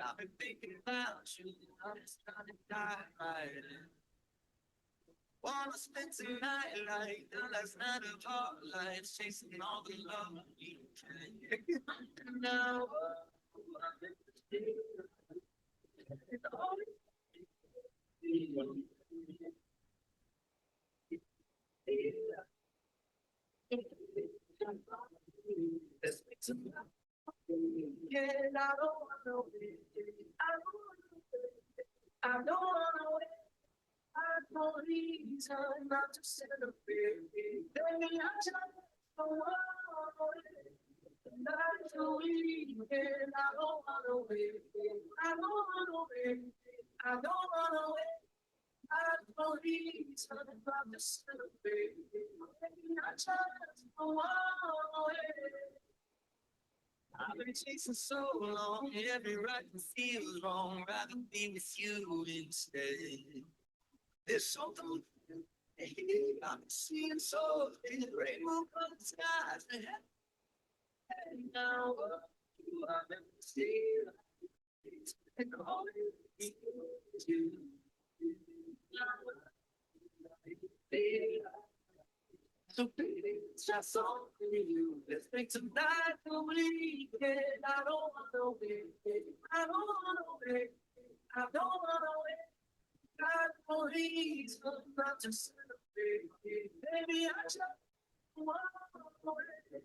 I've been thinking about you. I'm just trying to die right. Wanna spend tonight like the last night of our lives, chasing all the love we can. Now, let's make some love. Yeah, I don't wanna wait. I don't wanna wait. I don't reason not to celebrate. Baby, I just don't wanna wait. Not to weekend, I don't wanna wait. I don't wanna wait. I don't wanna wait. I don't reason not to celebrate. Baby, I just don't wanna wait. I've been chasing so long, every right feels wrong. Rather be with you instead. There's something I'm seeing so in rainbow colored skies. And now you are meant to see and all you do. So baby, it's just all for you. Let's make some night to believe it. I don't wanna wait. I don't wanna wait. I don't wanna wait. God for reason not to celebrate. Baby, I just wanna wait.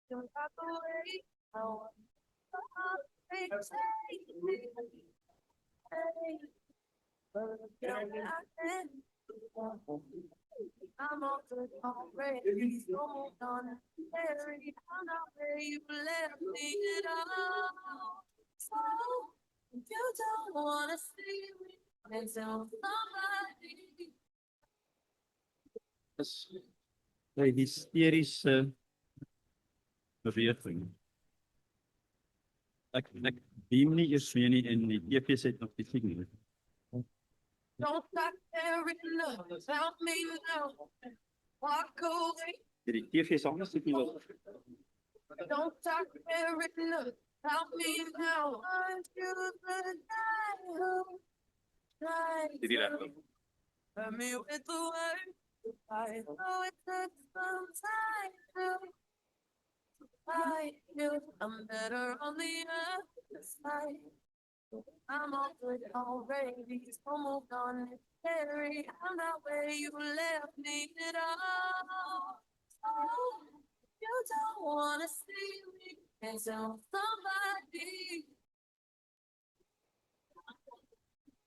Don't have to wait. Oh, hey, I'm all good already. So done. Buried. I'm not where you left me at all. So you don't wanna see me and tell somebody. Dus bij hysterische beweging. Ik beam niet eens meer niet in die TV zit nog die dingen. Don't stop there and look about me now. Walk away. Die TV is anders ik niet wel. Don't stop there and look about me now. Aren't you the guy who tried Die recht. to hurt me with the word? I know it took some time to find you. I'm better on the other side. I'm all good already, so moved on. It's scary. I'm not where you left me at all. Oh, you don't wanna see me and tell somebody.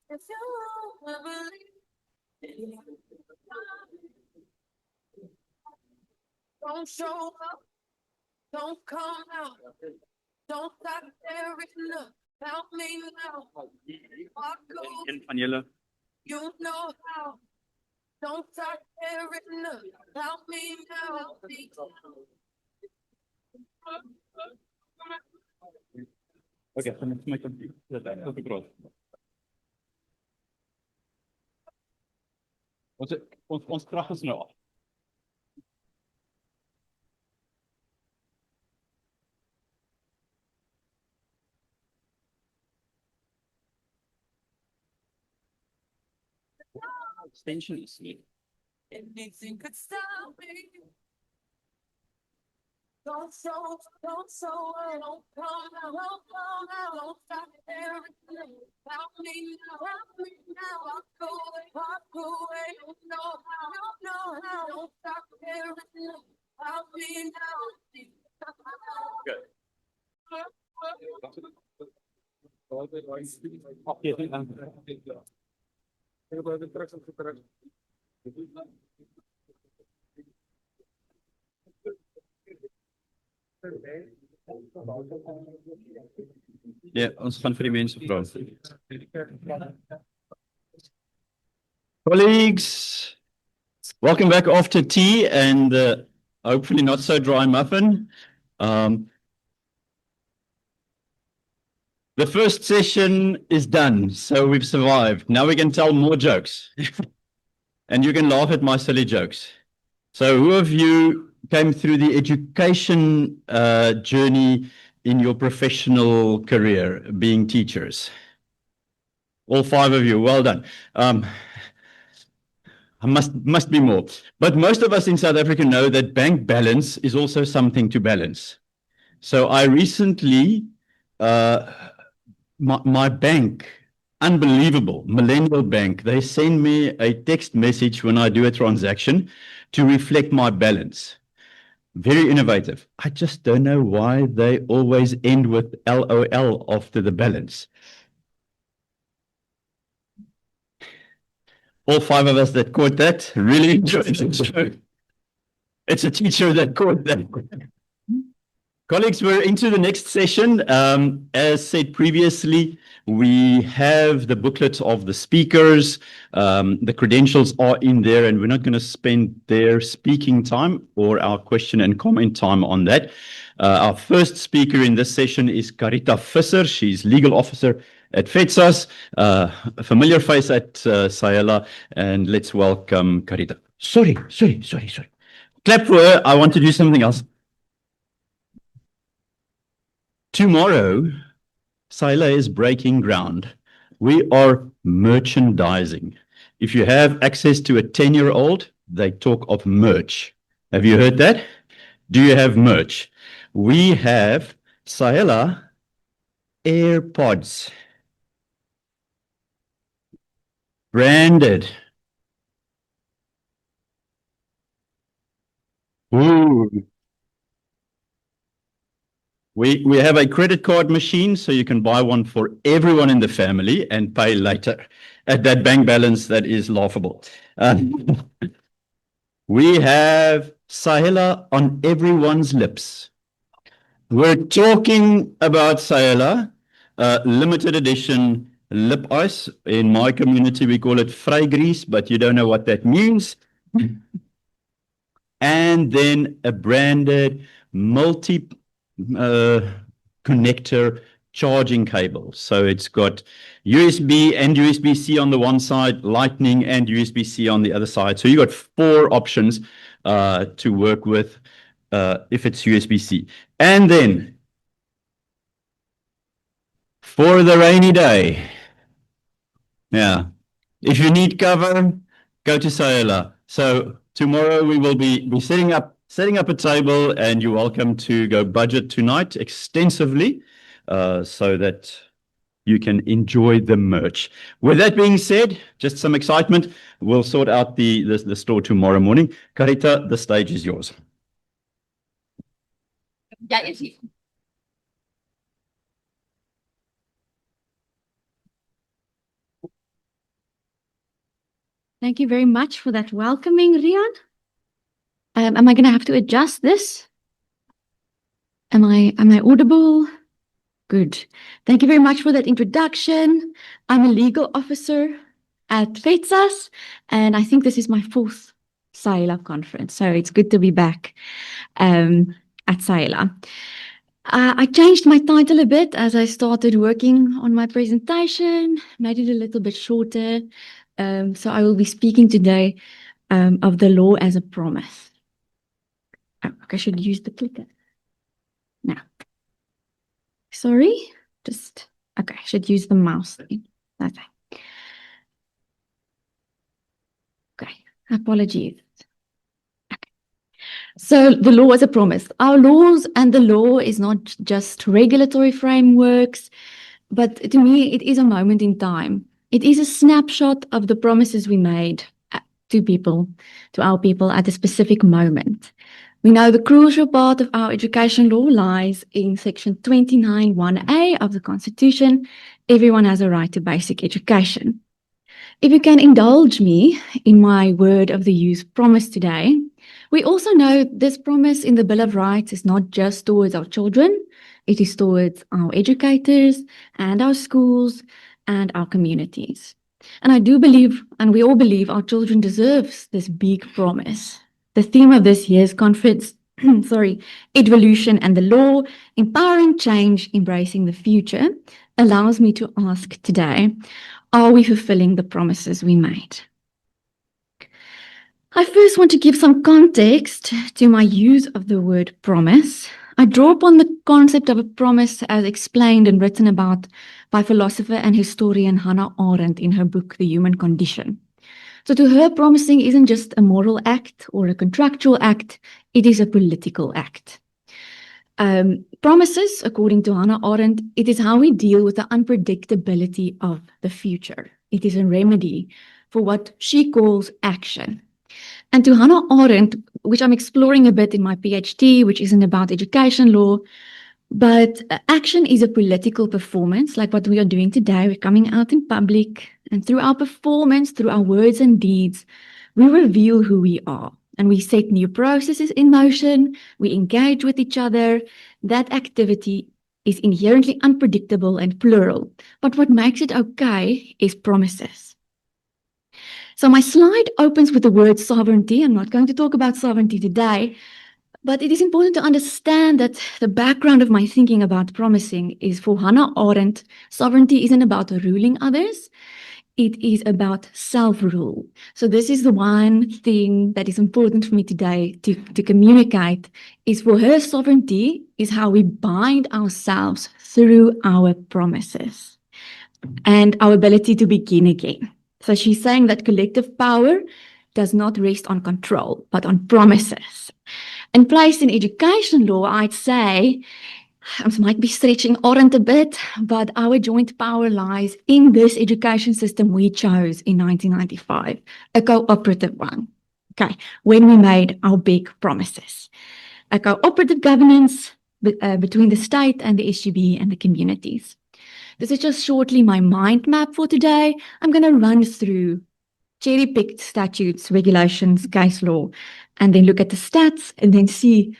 If you won't believe, don't show up, don't come out, don't stop there and look. Help me now. Walk over. En van jullie. You know how. Don't stop there and look. Help me now. Oké, dan moet ik mijn computer groot. Ons kracht is nou af. Extension is here. Anything could stop me. Don't show, don't come out, don't stop there and look. Help me now, walk away, you know how, don't stop there and look. Help me now, Ja, ons gaan vir die mense vra. Colleagues, welcome back after tea and hopefully not so dry muffin. The first session is done, so we've survived. Now we can tell more jokes. And you can laugh at my silly jokes. So who of you came through the education journey in your professional career, being teachers? All 5 of you, well done. Must be more. But most of us in South Africa know that bank balance is also something to balance. So I recently, my bank, unbelievable, Millennial Bank, they send me a text message when I do a transaction to reflect my balance. Very innovative. I just don't know why they always end with LOL after the balance. All 5 of us that caught that really enjoyed it. It's a teacher that caught that. Colleagues, we're into the next session. As said previously, we have the booklets of the speakers. The credentials are in there, and we're not going to spend their speaking time or our question and comment time on that. Our first speaker in this session is Carita Visser. She's legal officer at FETSAS, a familiar face at SAELA, and let's welcome Carita. Sorry. Clap for her. I want to do something else. Tomorrow, SAELA is breaking ground. We are merchandising. If you have access to a 10-year-old, they talk of merch. Have you heard that? Do you have merch? We have SAELA AirPods. Branded. Ooh. We have a credit card machine, so you can buy one for everyone in the family and pay later at that bank balance that is laughable. We have SAELA on everyone's lips. We're talking about SAELA, limited edition lip ice. In my community, we call it vrygries, but you don't know what that means. And then a branded multi-connector charging cable. So it's got USB and USB-C on the one side, Lightning and USB-C on the other side. So you got 4 options to work with if it's USB-C. And then for the rainy day, yeah, if you need cover, go to SAELA. So tomorrow we will be setting up a table, and you're welcome to go budget tonight extensively so that you can enjoy the merch. With that being said, just some excitement. We'll sort out the store tomorrow morning. Carita, the stage is yours. Ja, is ie. Thank you very much for that welcoming, Rian. Am I going to have to adjust this? Am I audible? Good. Thank you very much for that introduction. I'm a legal officer at FETSAS, and I think this is my 4th SAELA conference, so it's good to be back at SAELA. I changed my title a bit as I started working on my presentation, made it a little bit shorter. So I will be speaking today of the law as a promise. Oh, I should use the clicker. Now. Sorry, okay, I should use the mouse thing. Okay. Okay, apologies. Okay. So the law as a promise. Our laws and the law is not just regulatory frameworks, but to me, it is a moment in time. It is a snapshot of the promises we made to people, to our people at a specific moment. We know the crucial part of our education law lies in section 29(1)(a) of the Constitution. Everyone has a right to basic education. If you can indulge me in my word of the youth promise today, we also know this promise in the Bill of Rights is not just towards our children, it is towards our educators and our schools and our communities. And I do believe, and we all believe, our children deserve this big promise. The theme of this year's conference, evolution and the law, empowering change, embracing the future, allows me to ask today, are we fulfilling the promises we made? I first want to give some context to my use of the word promise. I draw upon the concept of a promise as explained and written about by philosopher and historian Hannah Arendt in her book, The Human Condition. So to her, promising isn't just a moral act or a contractual act, it is a political act. Promises, according to Hannah Arendt, it is how we deal with the unpredictability of the future. It is a remedy for what she calls action. And to Hannah Arendt, which I'm exploring a bit in my PhD, which isn't about education law, but action is a political performance, like what we are doing today. We're coming out in public, and through our performance, through our words and deeds, we reveal who we are. And we set new processes in motion, we engage with each other. That activity is inherently unpredictable and plural. But what makes it okay is promises. So my slide opens with the word sovereignty. I'm not going to talk about sovereignty today, but it is important to understand that the background of my thinking about promising is, for Hannah Arendt, sovereignty isn't about ruling others. It is about self-rule. So this is the one thing that is important for me today to communicate, is for her, sovereignty is how we bind ourselves through our promises and our ability to begin again. So she's saying that collective power does not rest on control, but on promises. And placed in education law, I'd say, I might be stretching Arendt a bit, but our joint power lies in this education system we chose in 1995, a cooperative one, okay, when we made our big promises. A cooperative governance between the state and the SGB and the communities. This is just shortly my mind map for today. I'm going to run through cherry-picked statutes, regulations, case law, and then look at the stats and then see,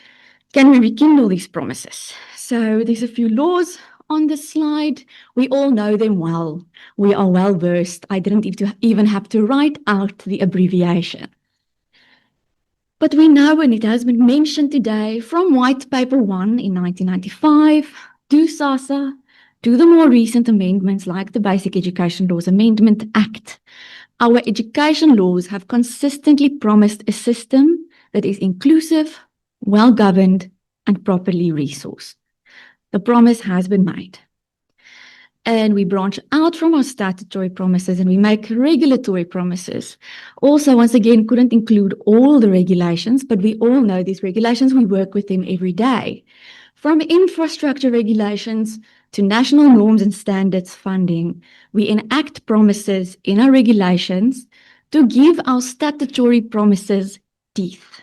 can we rekindle these promises? So there's a few laws on the slide. We all know them well. We are well versed. I didn't even have to write out the abbreviation. But we know, and it has been mentioned today, from White Paper 1 in 1995 to SASA, to the more recent amendments like the Basic Education Laws Amendment Act, our education laws have consistently promised a system that is inclusive, well-governed, and properly resourced. The promise has been made. And we branch out from our statutory promises and we make regulatory promises. Also, once again, couldn't include all the regulations, but we all know these regulations, we work with them every day. From infrastructure regulations to national norms and standards funding, we enact promises in our regulations to give our statutory promises teeth.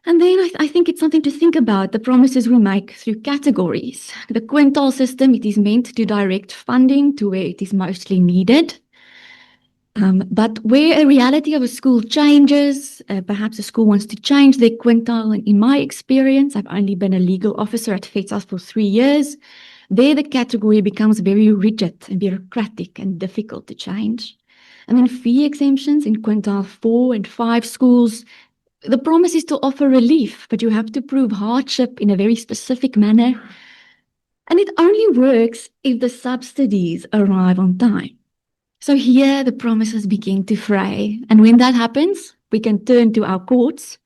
And then I think it's something to think about, the promises we make through categories. The quintile system, it is meant to direct funding to where it is mostly needed. But where a reality of a school changes, perhaps a school wants to change their quintile. And in my experience, I've only been a legal officer at FETSAS for 3 years. There the category becomes very rigid and bureaucratic and difficult to change. And then fee exemptions in quintile 4 and 5 schools, the promise is to offer relief, but you have to prove hardship in a very specific manner. And it only works if the subsidies arrive on time. So here the promises begin to fray. And when that happens, we can turn to our courts,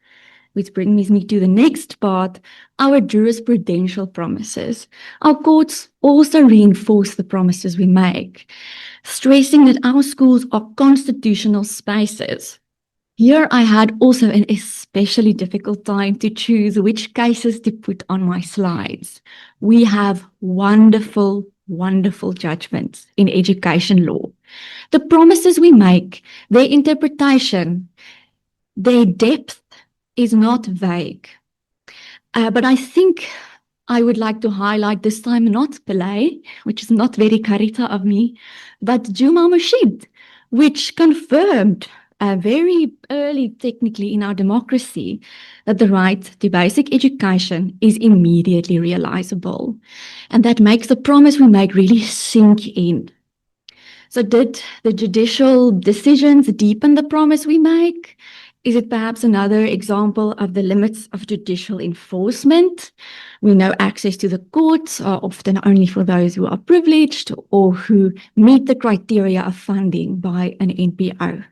which brings me to the next part, our jurisprudential promises. Our courts also reinforce the promises we make, stressing that our schools are constitutional spaces. Here I had also an especially difficult time to choose which cases to put on my slides. We have wonderful, wonderful judgments in education law. The promises we make, their interpretation, Their depth is not vague. But I think I would like to highlight this time not Pillay, which is not very Karita of me, but Juma Mashid, which confirmed very early technically in our democracy that the right to basic education is immediately realizable. And that makes the promise we made really sink in. So did the judicial decisions deepen the promise we make? Is it perhaps another example of the limits of judicial enforcement? We know access to the courts are often only for those who are privileged or who meet the criteria of funding by an NPO.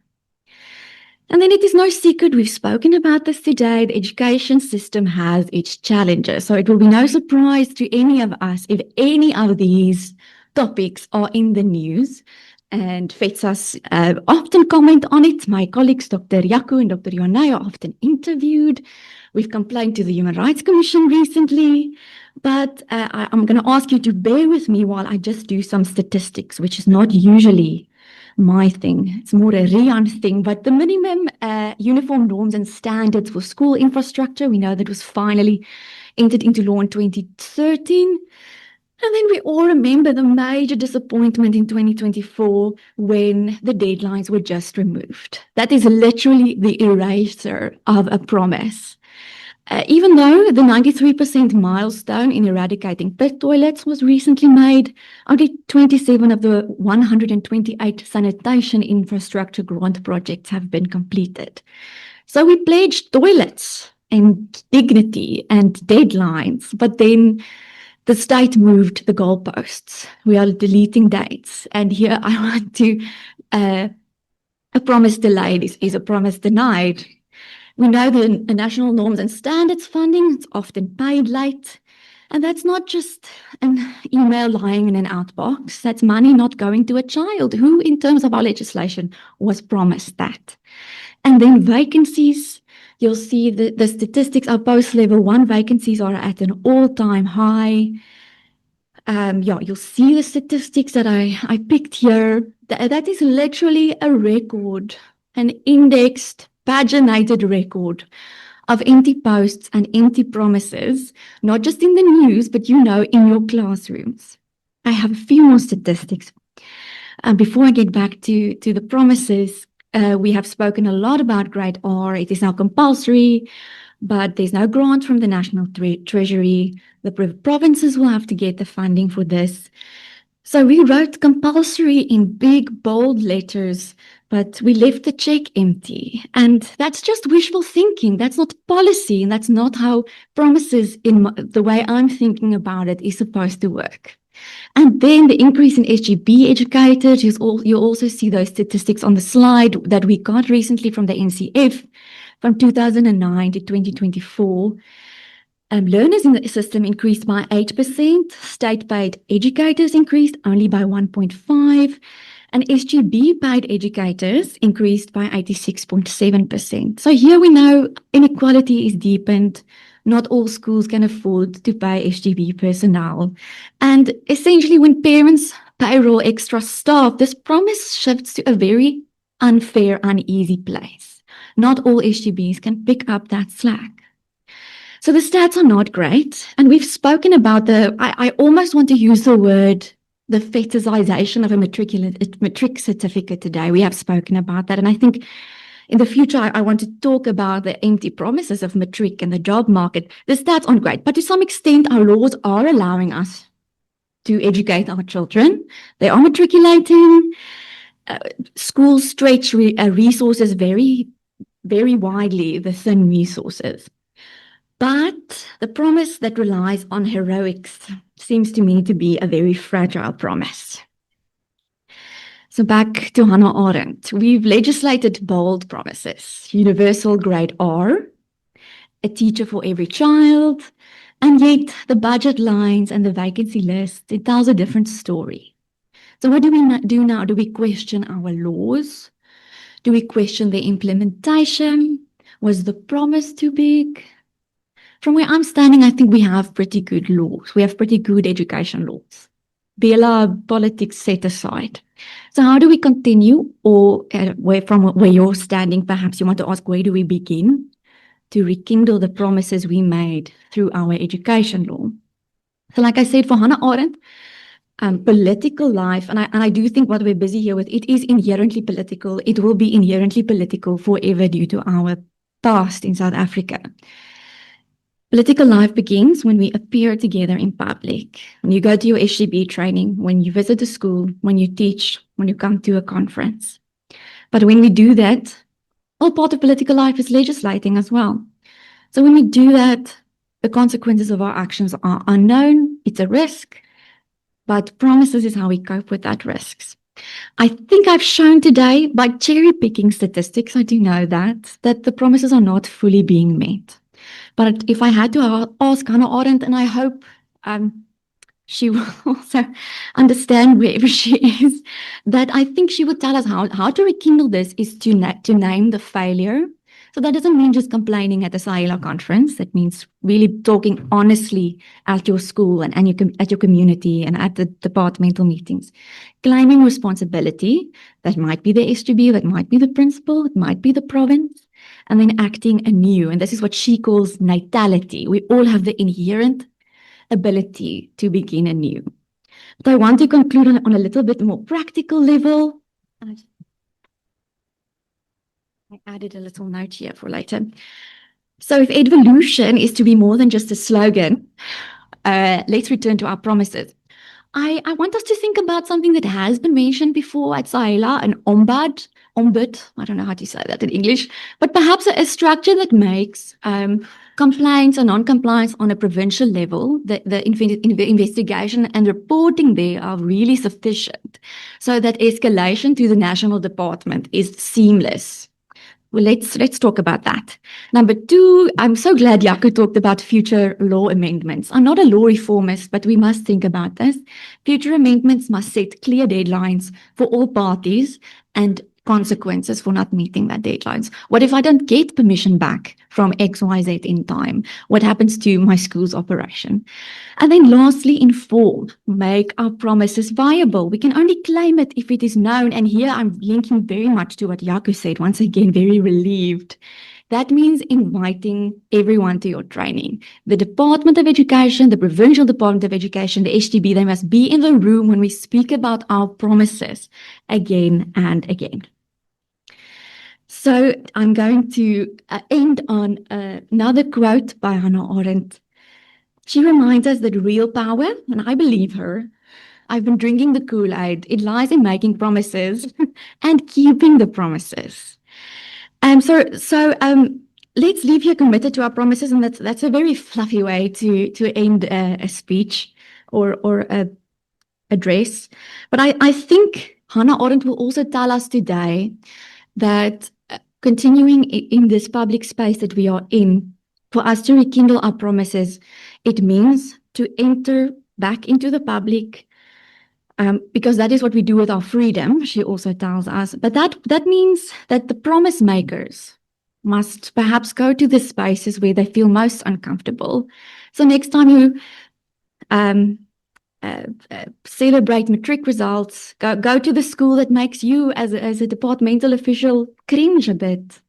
And then it is no secret, we've spoken about this today, the education system has its challenges. So it will be no surprise to any of us if any of these topics are in the news. And FETSAS often comment on it. My colleagues, Dr. Yaku and Dr. Yonai, are often interviewed. We've complained to the Human Rights Commission recently. But I'm going to ask you to bear with me while I just do some statistics, which is not usually my thing. It's more a Rian thing. But the minimum uniform norms and standards for school infrastructure, we know that was finally entered into law in 2013. And then we all remember the major disappointment in 2024 when the deadlines were just removed. That is literally the eraser of a promise. Even though the 93% milestone in eradicating pit toilets was recently made, only 27 of the 128 sanitation infrastructure grant projects have been completed. So we pledged toilets and dignity and deadlines, but then the state moved the goalposts. We are deleting dates. And here I want to, a promise delayed is a promise denied. We know the national norms and standards funding is often paid late. And that's not just an email lying in an outbox. That's money not going to a child who, in terms of our legislation, was promised that. And then vacancies. You'll see the statistics, our post-level 1 vacancies are at an all-time high. You'll see the statistics that I picked here. That is literally a record, an indexed, paginated record of empty posts and empty promises, not just in the news, but in your classrooms. I have a few more statistics. Before I get back to the promises, we have spoken a lot about grade R. It is now compulsory, but there's no grant from the National Treasury. The provinces will have to get the funding for this. So we wrote compulsory in big, bold letters, but we left the check empty. And that's just wishful thinking. That's not policy, and that's not how promises, in the way I'm thinking about it, is supposed to work. And then the increase in SGB educators, you'll also see those statistics on the slide that we got recently from the NCF from 2009 to 2024. Learners in the system increased by 8%, state-paid educators increased only by 1.5%, and SGB-paid educators increased by 86.7%. So here we know inequality is deepened. Not all schools can afford to pay SGB personnel. And essentially, when parents payroll extra staff, this promise shifts to a very unfair, uneasy place. Not all SGBs can pick up that slack. So the stats are not great. And we've spoken about I almost want to use the word, the fetishization of a matric certificate today. We have spoken about that. And I think in the future, I want to talk about the empty promises of matric and the job market. The stats aren't great, but to some extent, our laws are allowing us to educate our children. They are matriculating. Schools stretch resources very, very widely, the thin resources. But the promise that relies on heroics seems to me to be a very fragile promise. So back to Hannah Arendt. We've legislated bold promises: universal grade R, a teacher for every child, and yet the budget lines and the vacancy list, it tells a different story. So what do we do now? Do we question our laws? Do we question the implementation? Was the promise too big? From where I'm standing, I think we have pretty good laws. We have pretty good education laws. Bela politics set aside. So how do we continue, or from where you're standing, perhaps you want to ask, where do we begin to rekindle the promises we made through our education law? So like I said, for Hannah Arendt, political life, and I do think what we're busy here with, it is inherently political. It will be inherently political forever due to our past in South Africa. Political life begins when we appear together in public, when you go to your SGB training, when you visit a school, when you teach, when you come to a conference. But when we do that, all part of political life is legislating as well. So when we do that, the consequences of our actions are unknown, it's a risk, but promises is how we cope with that risks. I think I've shown today, by cherry-picking statistics, I do know that the promises are not fully being met. But if I had to ask Hannah Arendt, and I hope she will also understand wherever she is, that I think she would tell us how to rekindle this is to name the failure. So that doesn't mean just complaining at the SAELA conference. That means really talking honestly at your school and at your community and at the departmental meetings. Claiming responsibility. That might be the SGB, that might be the principal, it might be the province. And then acting anew. And this is what she calls natality. We all have the inherent ability to begin anew. But I want to conclude on a little bit more practical level. I added a little note here for later. So if evolution is to be more than just a slogan, let's return to our promises. I want us to think about something that has been mentioned before at SAELA, an ombud, I don't know how to say that in English, but perhaps a structure that makes compliance and non-compliance on a provincial level, the investigation and reporting there are really sufficient so that escalation to the national department is seamless. Well, let's talk about that. Number two, I'm so glad Jaco talked about future law amendments. I'm not a law reformist, but we must think about this. Future amendments must set clear deadlines for all parties and consequences for not meeting that deadlines. What if I don't get permission back from XYZ in time? What happens to my school's operation? And then lastly, inform, make our promises viable. We can only claim it if it is known. And here I'm linking very much to what Jaco said, once again, very relieved. That means inviting everyone to your training. The Department of Education, the Provincial Department of Education, the SGB, they must be in the room when we speak about our promises again and again. So I'm going to end on another quote by Hannah Arendt. She reminds us that real power, and I believe her, I've been drinking the Kool-Aid, it lies in making promises and keeping the promises. So let's leave here committed to our promises, and that's a very fluffy way to end a speech or a address. But I think Hannah Arendt will also tell us today that continuing in this public space that we are in, for us to rekindle our promises, it means to enter back into the public, because that is what we do with our freedom, she also tells us. But that means that the promise makers must perhaps go to the spaces where they feel most uncomfortable. So next time you celebrate matric results, go to the school that makes you as a departmental official cringe a bit.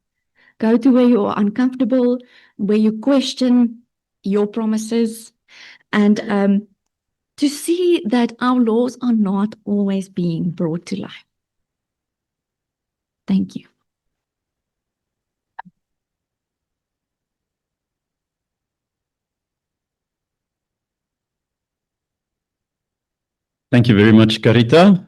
Go to where you are uncomfortable, where you question your promises, and to see that our laws are not always being brought to life. Thank you. Thank you very much, Carita.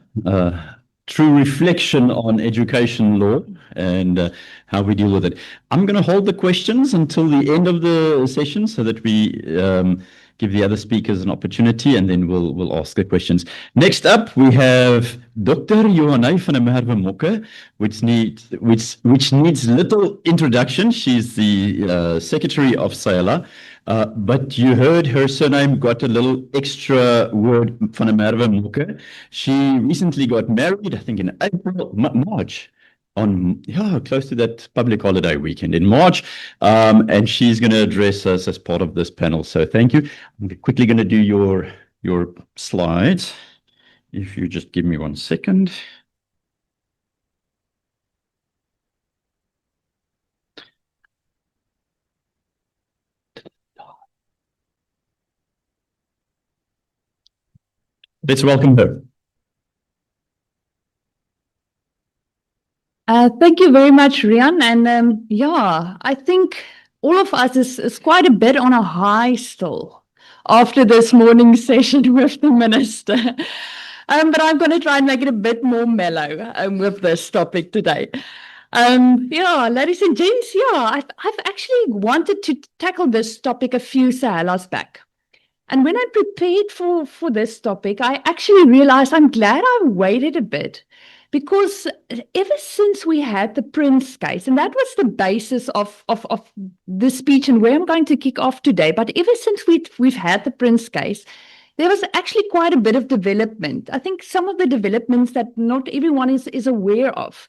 True reflection on education law and how we deal with it. I'm going to hold the questions until the end of the session so that we give the other speakers an opportunity, and then we'll ask the questions. Next up, we have Dr. Johanna van der Merwe-Mocke, which needs little introduction. She's the secretary of SAELA. But you heard her surname got a little extra word, van der Merwe-Mocke. She recently got married, I think in April, March, on close to that public holiday weekend in March, and she's going to address us as part of this panel. So thank you. I'm quickly going to do your slides. If you just give me 1 second. Let's welcome her. Thank you very much, Rian. And yeah, I think all of us is quite a bit on a high still after this morning session with the minister. But I'm going to try and make it a bit more mellow with this topic today. Yeah, ladies and gents, yeah, I've actually wanted to tackle this topic a few SAELAs back. And when I prepared for this topic, I actually realized I'm glad I waited a bit, because ever since we had the Prince case, and that was the basis of the speech and where I'm going to kick off today, but ever since we've had the Prince case, there was actually quite a bit of development. I think some of the developments that not everyone is aware of.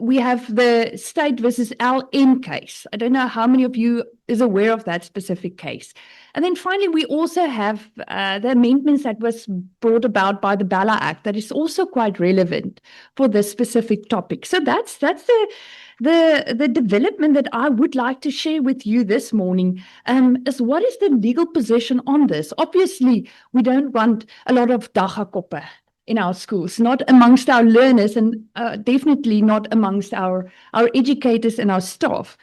We have the State versus LM case. I don't know how many of you is aware of that specific case. And then finally, we also have the amendments that was brought about by the BALA Act that is also quite relevant for this specific topic. So that's the development that I would like to share with you this morning, is what is the legal position on this? Obviously, we don't want a lot of dagga-koppe in our schools, not amongst our learners, and definitely not amongst our educators and our staff.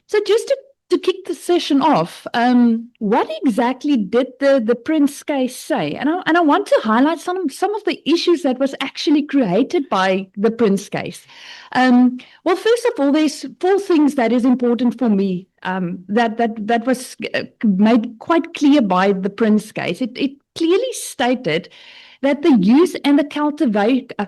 So just to kick the session off, what exactly did the Prince case say? And I want to highlight some of the issues that was actually created by the Prince case. Well, first of all, there's 4 things that is important for me that was made quite clear by the Prince case. It clearly stated that the use and the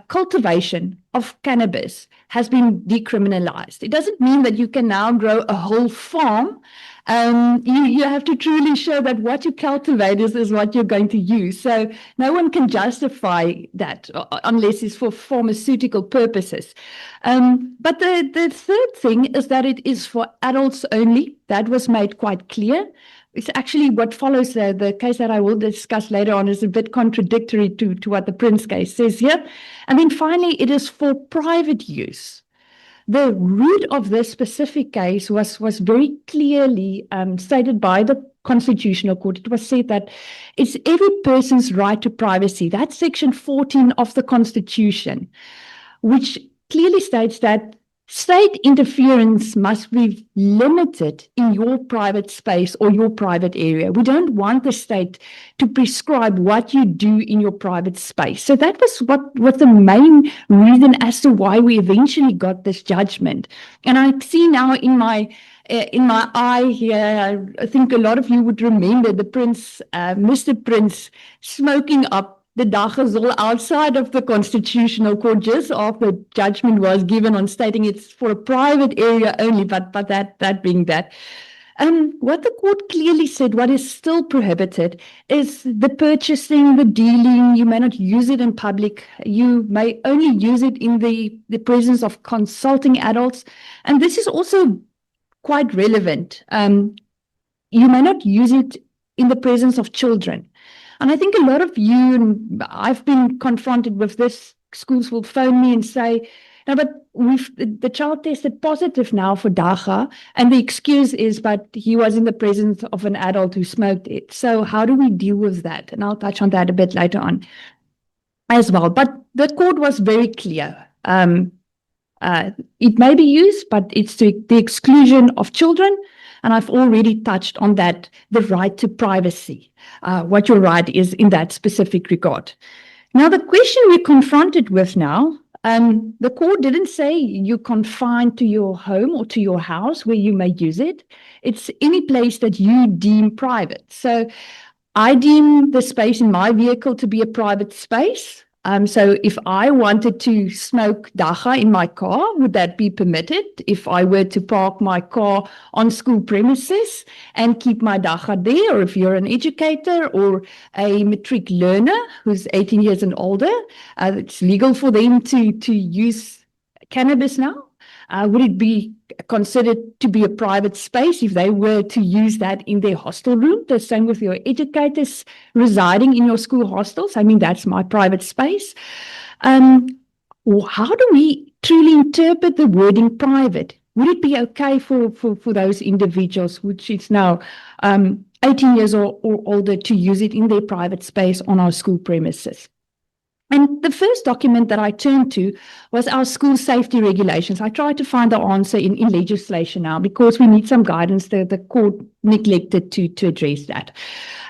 cultivation of cannabis has been decriminalized. It doesn't mean that you can now grow a whole farm. You have to truly show that what you cultivate is what you're going to use. So no one can justify that unless it's for pharmaceutical purposes. But the third thing is that it is for adults only. That was made quite clear. It's actually what follows the case that I will discuss later on is a bit contradictory to what the Prince case says here. And then finally, it is for private use. The root of this specific case was very clearly stated by the Constitutional Court. It was said that it's every person's right to privacy. That's Section 14 of the Constitution, which clearly states that state interference must be limited in your private space or your private area. We don't want the state to prescribe what you do in your private space. So that was what the main reason as to why we eventually got this judgment. And I see now in my eye here, I think a lot of you would remember the Prince, Mr. Prince, smoking up the dagga outside of the Constitutional Court just after judgment was given on stating it's for a private area only, but that being that. What the court clearly said, what is still prohibited is the purchasing, the dealing. You may not use it in public. You may only use it in the presence of consulting adults. And this is also quite relevant. You may not use it in the presence of children. And I think a lot of you, and I've been confronted with this, schools will phone me and say, no, but the child tested positive now for dagga, and the excuse is, but he was in the presence of an adult who smoked it. So how do we deal with that? And I'll touch on that a bit later on as well. But the court was very clear. It may be used, but it's to the exclusion of children. And I've already touched on that, the right to privacy, what your right is in that specific regard. Now, the question we're confronted with now, the court didn't say you're confined to your home or to your house where you may use it. It's any place that you deem private. So I deem the space in my vehicle to be a private space. So if I wanted to smoke dagga in my car, would that be permitted? If I were to park my car on school premises and keep my dagga there, or if you're an educator or a matric learner who's 18 years and older, it's legal for them to use cannabis now. Would it be considered to be a private space if they were to use that in their hostel room? The same with your educators residing in your school hostels. I mean, that's my private space. How do we truly interpret the wording private? Would it be okay for those individuals, which is now 18 years or older, to use it in their private space on our school premises? And the first document that I turned to was our school safety regulations. I tried to find the answer in legislation now because we need some guidance. The court neglected to address that.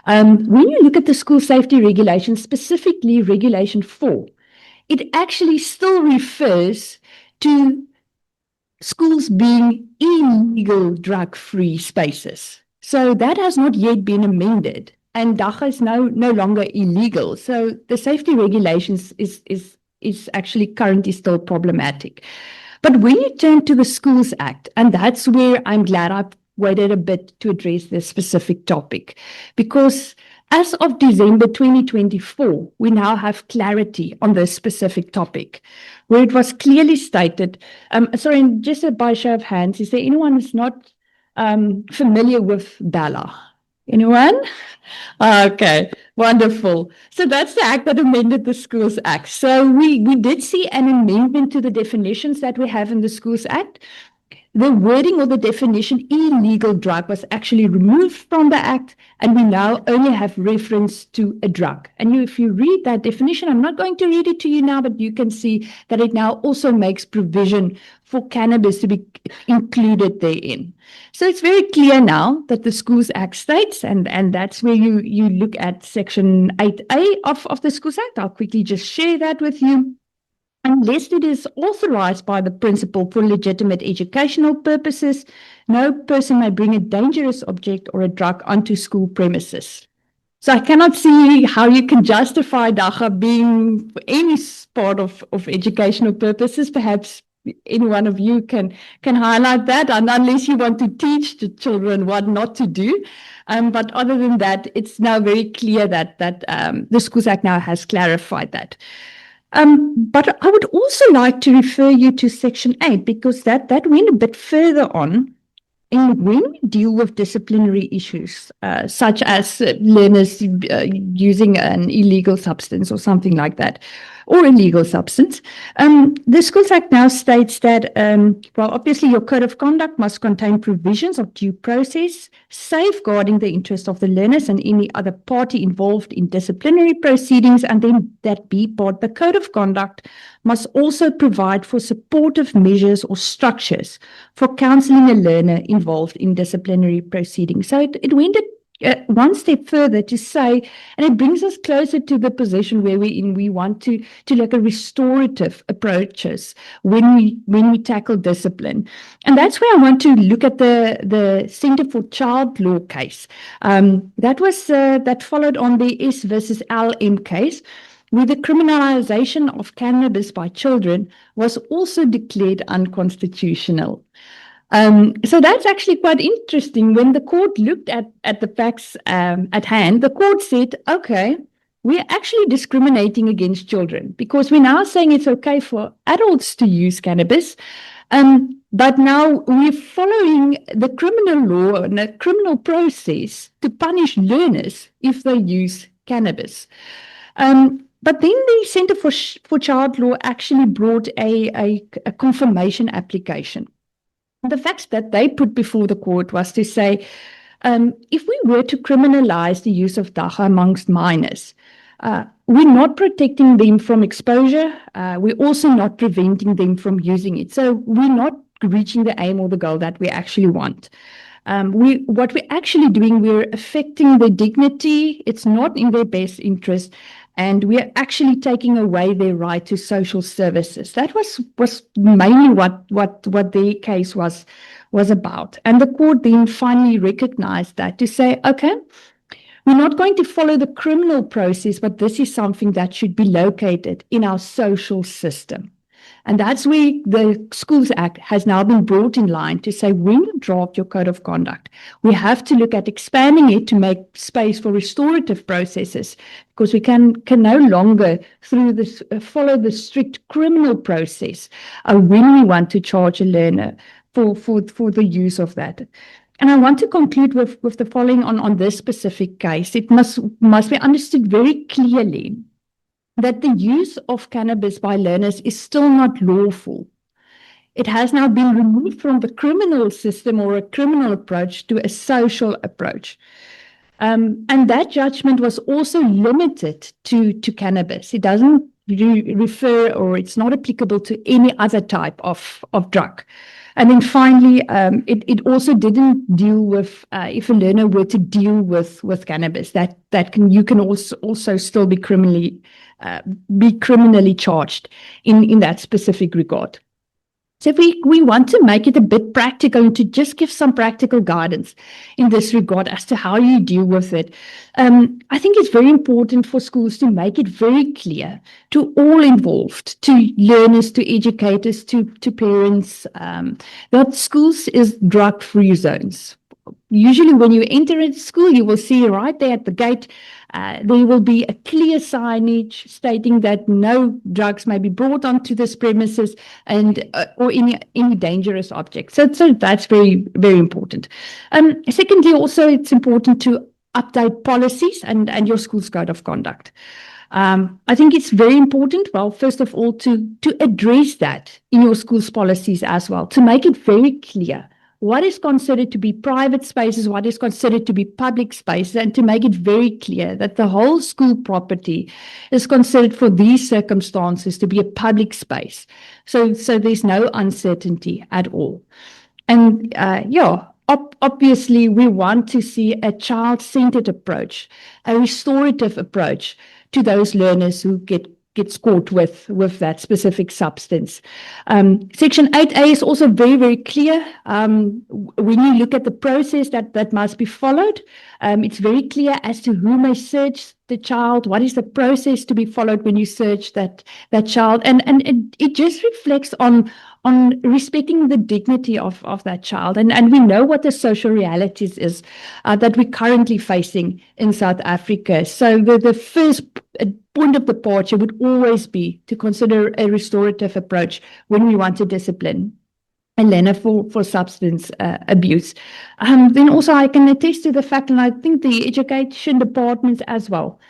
When you look at the school safety regulations, specifically Regulation 4, it actually still refers to schools being illegal drug-free spaces. So that has not yet been amended. And dagga is no longer illegal. So the safety regulations is actually currently still problematic. But when you turn to the Schools Act, and that's where I'm glad I've waited a bit to address this specific topic, because as of December 2024, we now have clarity on this specific topic, where it was clearly stated, sorry, and just by show of hands, is there anyone who's not familiar with BALA? Anyone? Okay, wonderful. So that's the act that amended the Schools Act. So we did see an amendment to the definitions that we have in the Schools Act. The wording or the definition illegal drug was actually removed from the Act, and we now only have reference to a drug. And if you read that definition, I'm not going to read it to you now, but you can see that it now also makes provision for cannabis to be included therein. So it's very clear now that the Schools Act states, and that's where you look at Section 8A of the Schools Act. I'll quickly just share that with you. Unless it is authorized by the principal for legitimate educational purposes, no person may bring a dangerous object or a drug onto school premises. So I cannot see how you can justify dagga being for any part of educational purposes. Perhaps any one of you can highlight that, and unless you want to teach the children what not to do. But other than that, it's now very clear that the Schools Act now has clarified that. But I would also like to refer you to Section 8, because that went a bit further on. And when we deal with disciplinary issues, such as learners using an illegal substance or something like that, or illegal substance, the Schools Act now states that, well, obviously your code of conduct must contain provisions of due process, safeguarding the interest of the learners and any other party involved in disciplinary proceedings, and then that B part, the code of conduct must also provide for supportive measures or structures for counseling a learner involved in disciplinary proceedings. So it went one step further to say, and it brings us closer to the position where we want to look at restorative approaches when we tackle discipline. And that's where I want to look at the Centre for Child Law case. That followed on the S versus LM case, where the criminalization of cannabis by children was also declared unconstitutional. So that's actually quite interesting. When the court looked at the facts at hand, the court said, okay, we're actually discriminating against children because we're now saying it's okay for adults to use cannabis. But now we're following the criminal law and the criminal process to punish learners if they use cannabis. But then the Centre for Child Law actually brought a confirmation application. The facts that they put before the court was to say, if we were to criminalize the use of dagga amongst minors, we're not protecting them from exposure. We're also not preventing them from using it. So we're not reaching the aim or the goal that we actually want. What we're actually doing, we're affecting their dignity. It's not in their best interest. And we're actually taking away their right to social services. That was mainly what their case was about. And the court then finally recognized that to say, okay, we're not going to follow the criminal process, but this is something that should be located in our social system. And that's where the Schools Act has now been brought in line to say, when you draft your code of conduct, we have to look at expanding it to make space for restorative processes, because we can no longer follow the strict criminal process when we want to charge a learner for the use of that. And I want to conclude with the following on this specific case. It must be understood very clearly that the use of cannabis by learners is still not lawful. It has now been removed from the criminal system or a criminal approach to a social approach. And that judgment was also limited to cannabis. It doesn't refer, or it's not applicable to any other type of drug. And then finally, it also didn't deal with if a learner were to deal with cannabis, you can also still be criminally charged in that specific regard. So if we want to make it a bit practical and to just give some practical guidance in this regard as to how you deal with it, I think it's very important for schools to make it very clear to all involved, to learners, to educators, to parents, that schools is drug-free zones. Usually when you enter a school, you will see right there at the gate, there will be a clear signage stating that no drugs may be brought onto this premises and or any dangerous objects. So that's very, very important. Secondly, also it's important to update policies and your school's code of conduct. I think it's very important, well, first of all, to address that in your school's policies as well, to make it very clear what is considered to be private spaces, what is considered to be public spaces, and to make it very clear that the whole school property is considered for these circumstances to be a public space. So there's no uncertainty at all. And obviously we want to see a child-centered approach, a restorative approach to those learners who gets caught with that specific substance. Section 8A is also very, very clear. When you look at the process that must be followed, it's very clear as to who may search the child, what is the process to be followed when you search that child. And it just reflects on respecting the dignity of that child. And we know what the social realities is that we're currently facing in South Africa. So the first point of departure would always be to consider a restorative approach when we want to discipline a learner for substance abuse. Then also I can attest to the fact, and I think the education department as well,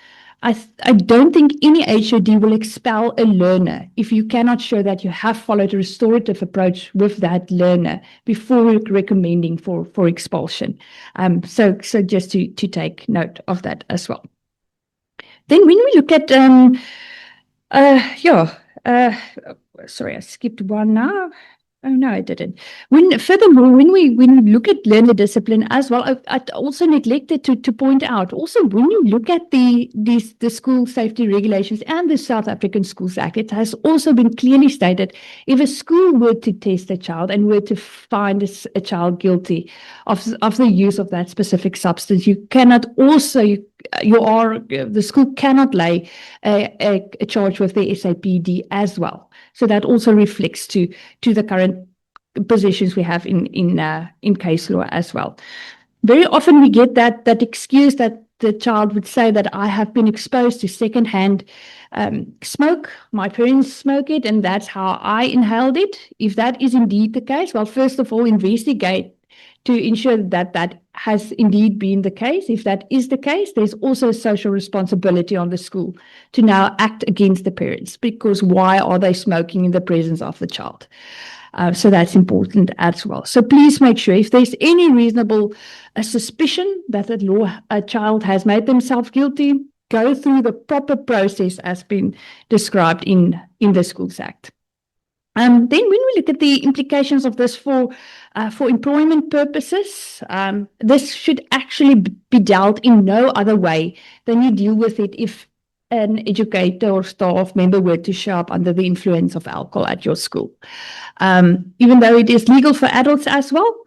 I don't think any HOD will expel a learner if you cannot show that you have followed a restorative approach with that learner before recommending for expulsion. So just to take note of that as well. Then when we look at, sorry, I skipped one now. Oh, no, I didn't. Furthermore, when we look at learner discipline as well, I also neglected to point out, also when you look at the school safety regulations and the South African Schools Act, it has also been clearly stated, if a school were to test a child and were to find a child guilty of the use of that specific substance, you cannot also, the school cannot lay a charge with the SAPD as well. So that also reflects to the current positions we have in case law as well. Very often we get that excuse that the child would say that I have been exposed to secondhand smoke. My parents smoke it, and that's how I inhaled it. If that is indeed the case, well, first of all, investigate to ensure that has indeed been the case. If that is the case, there's also a social responsibility on the school to now act against the parents, because why are they smoking in the presence of the child? So that's important as well. So please make sure if there's any reasonable suspicion that a child has made themselves guilty, go through the proper process as been described in the Schools Act. Then when we look at the implications of this for employment purposes, this should actually be dealt in no other way than you deal with it if an educator or staff member were to show up under the influence of alcohol at your school. Even though it is legal for adults as well,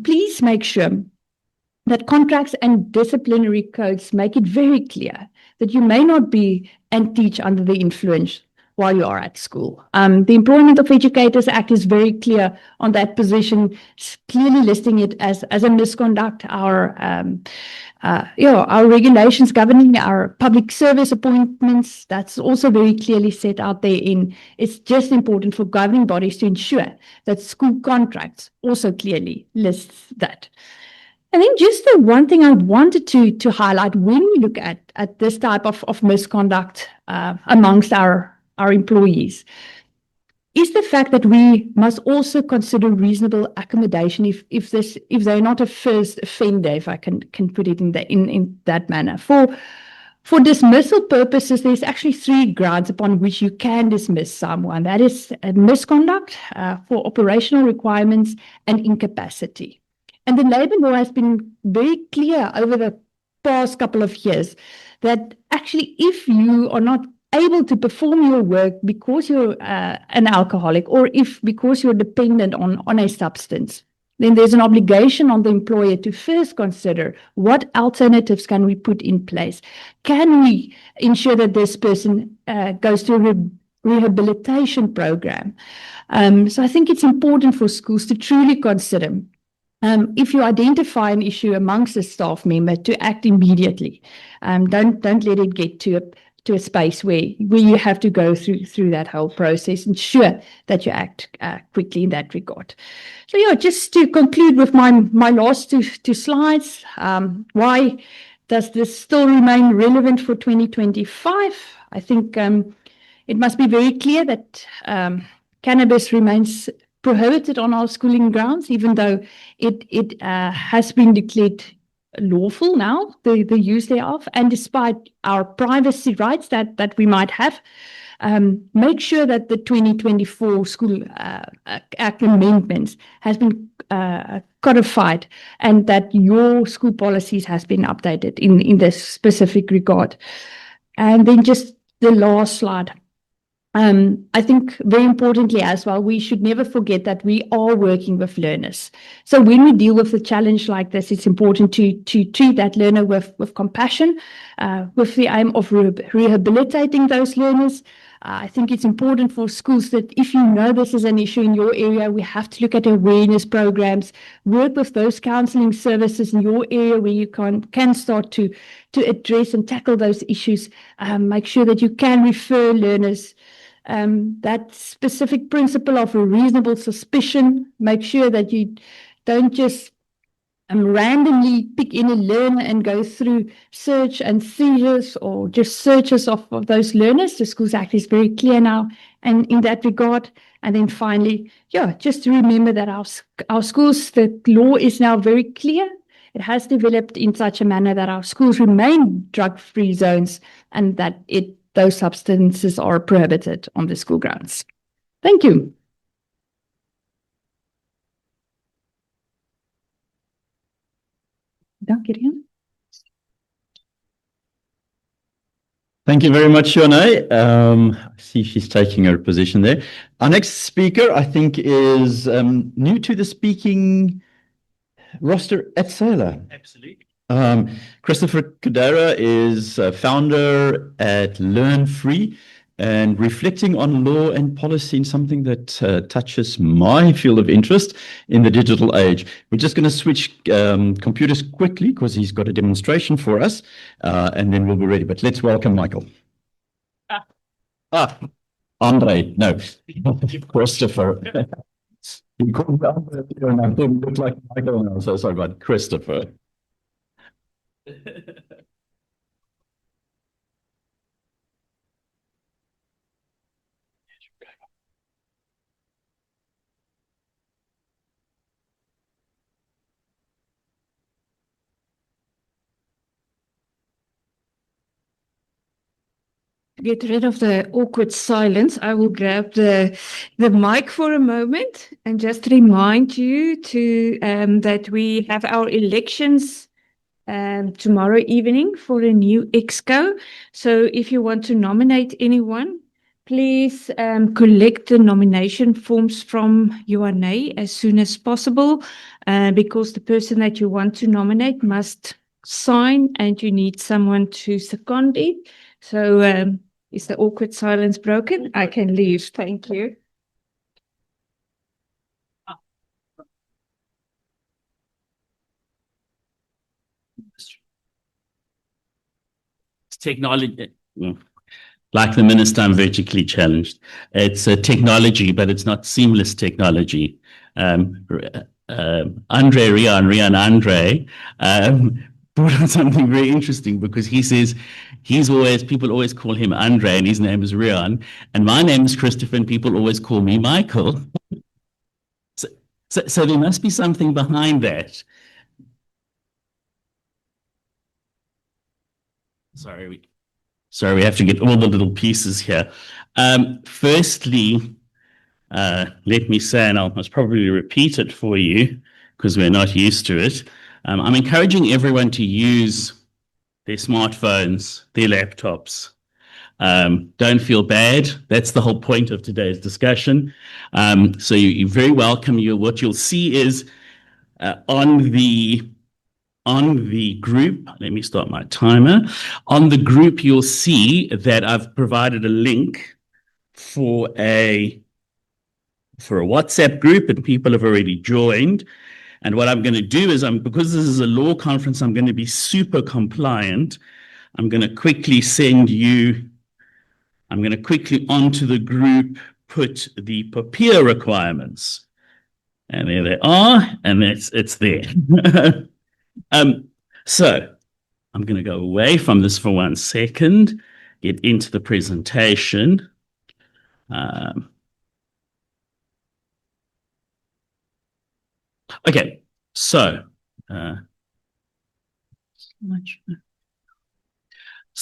please make sure that contracts and disciplinary codes make it very clear that you may not be and teach under the influence while you are at school. The Employment of Educators Act is very clear on that position, clearly listing it as a misconduct. Our regulations governing our public service appointments, that's also very clearly set out there it's just important for governing bodies to ensure that school contracts also clearly lists that. And then just the one thing I wanted to highlight when we look at this type of misconduct amongst our employees is the fact that we must also consider reasonable accommodation if they're not a first offender, if I can put it in that manner. For dismissal purposes, there's actually 3 grounds upon which you can dismiss someone. That is misconduct, for operational requirements, and incapacity. And the labour law has been very clear over the past couple of years that actually if you are not able to perform your work because you're an alcoholic or because you're dependent on a substance, then there's an obligation on the employer to first consider what alternatives can we put in place. Can we ensure that this person goes to a rehabilitation program? So I think it's important for schools to truly consider if you identify an issue amongst a staff member, to act immediately. Don't let it get to a space where you have to go through that whole process. Ensure that you act quickly in that regard. So yeah, just to conclude with my last two slides, why does this still remain relevant for 2025? I think it must be very clear that cannabis remains prohibited on our schooling grounds, even though it has been declared lawful now, the use thereof, and despite our privacy rights that we might have. Make sure that the 2024 School Act amendments has been codified and that your school policies has been updated in this specific regard. And then just the last slide. I think very importantly as well, we should never forget that we are working with learners. So when we deal with a challenge like this, it's important to treat that learner with compassion, with the aim of rehabilitating those learners. I think it's important for schools that if you know this is an issue in your area, we have to look at awareness programs, work with those counselling services in your area where you can start to address and tackle those issues. Make sure that you can refer learners. That specific principle of a reasonable suspicion, make sure that you don't just randomly pick in a learner and go through search and seizures or just searches of those learners. The Schools Act is very clear now and in that regard. And then finally, just to remember that our schools, the law is now very clear. It has developed in such a manner that our schools remain drug-free zones and that those substances are prohibited on the school grounds. Thank you. Dank je, Rian. Thank you very much, Shanae. I see she's taking her position there. Our next speaker, I think, is new to the speaking roster at SAELA. Absolutely. Christopher Cordeiro is founder at Learn Free and reflecting on law and policy in something that touches my field of interest in the digital age. We're just going to switch computers quickly because he's got a demonstration for us and then we'll be ready. But let's welcome Michael. Andre, no, Christopher. He called me Andre and I thought he looked like Michael now, so sorry about Christopher. Get rid of the awkward silence, I will grab the mic for a moment and just remind you that we have our elections tomorrow evening for a new exco. So if you want to nominate anyone, please collect the nomination forms from UNA as soon as possible because the person that you want to nominate must sign and you need someone to second it. So Is the awkward silence broken? I can leave. Thank you. Technology, like the minister, I'm vertically challenged. It's a technology, but it's not seamless technology. Andre Andre, brought on something very interesting because he says people always call him Andre and his name is Rian, and my name is Christopher and people always call me Michael. So there must be something behind that. Sorry, we have to get all the little pieces here. Firstly, let me say, and I must probably repeat it for you because we're not used to it. I'm encouraging everyone to use their smartphones, their laptops. Don't feel bad. That's the whole point of today's discussion. So you're very welcome. What you'll see is on the group, let me start my timer. On the group, you'll see that I've provided a link for a WhatsApp group, and people have already joined. And what I'm going to do is, because this is a law conference, I'm going to be super compliant. I'm going to quickly onto the group put the PAPIA requirements. And there they are, and it's there. So I'm going to go away from this for 1 second, get into the presentation. Okay, so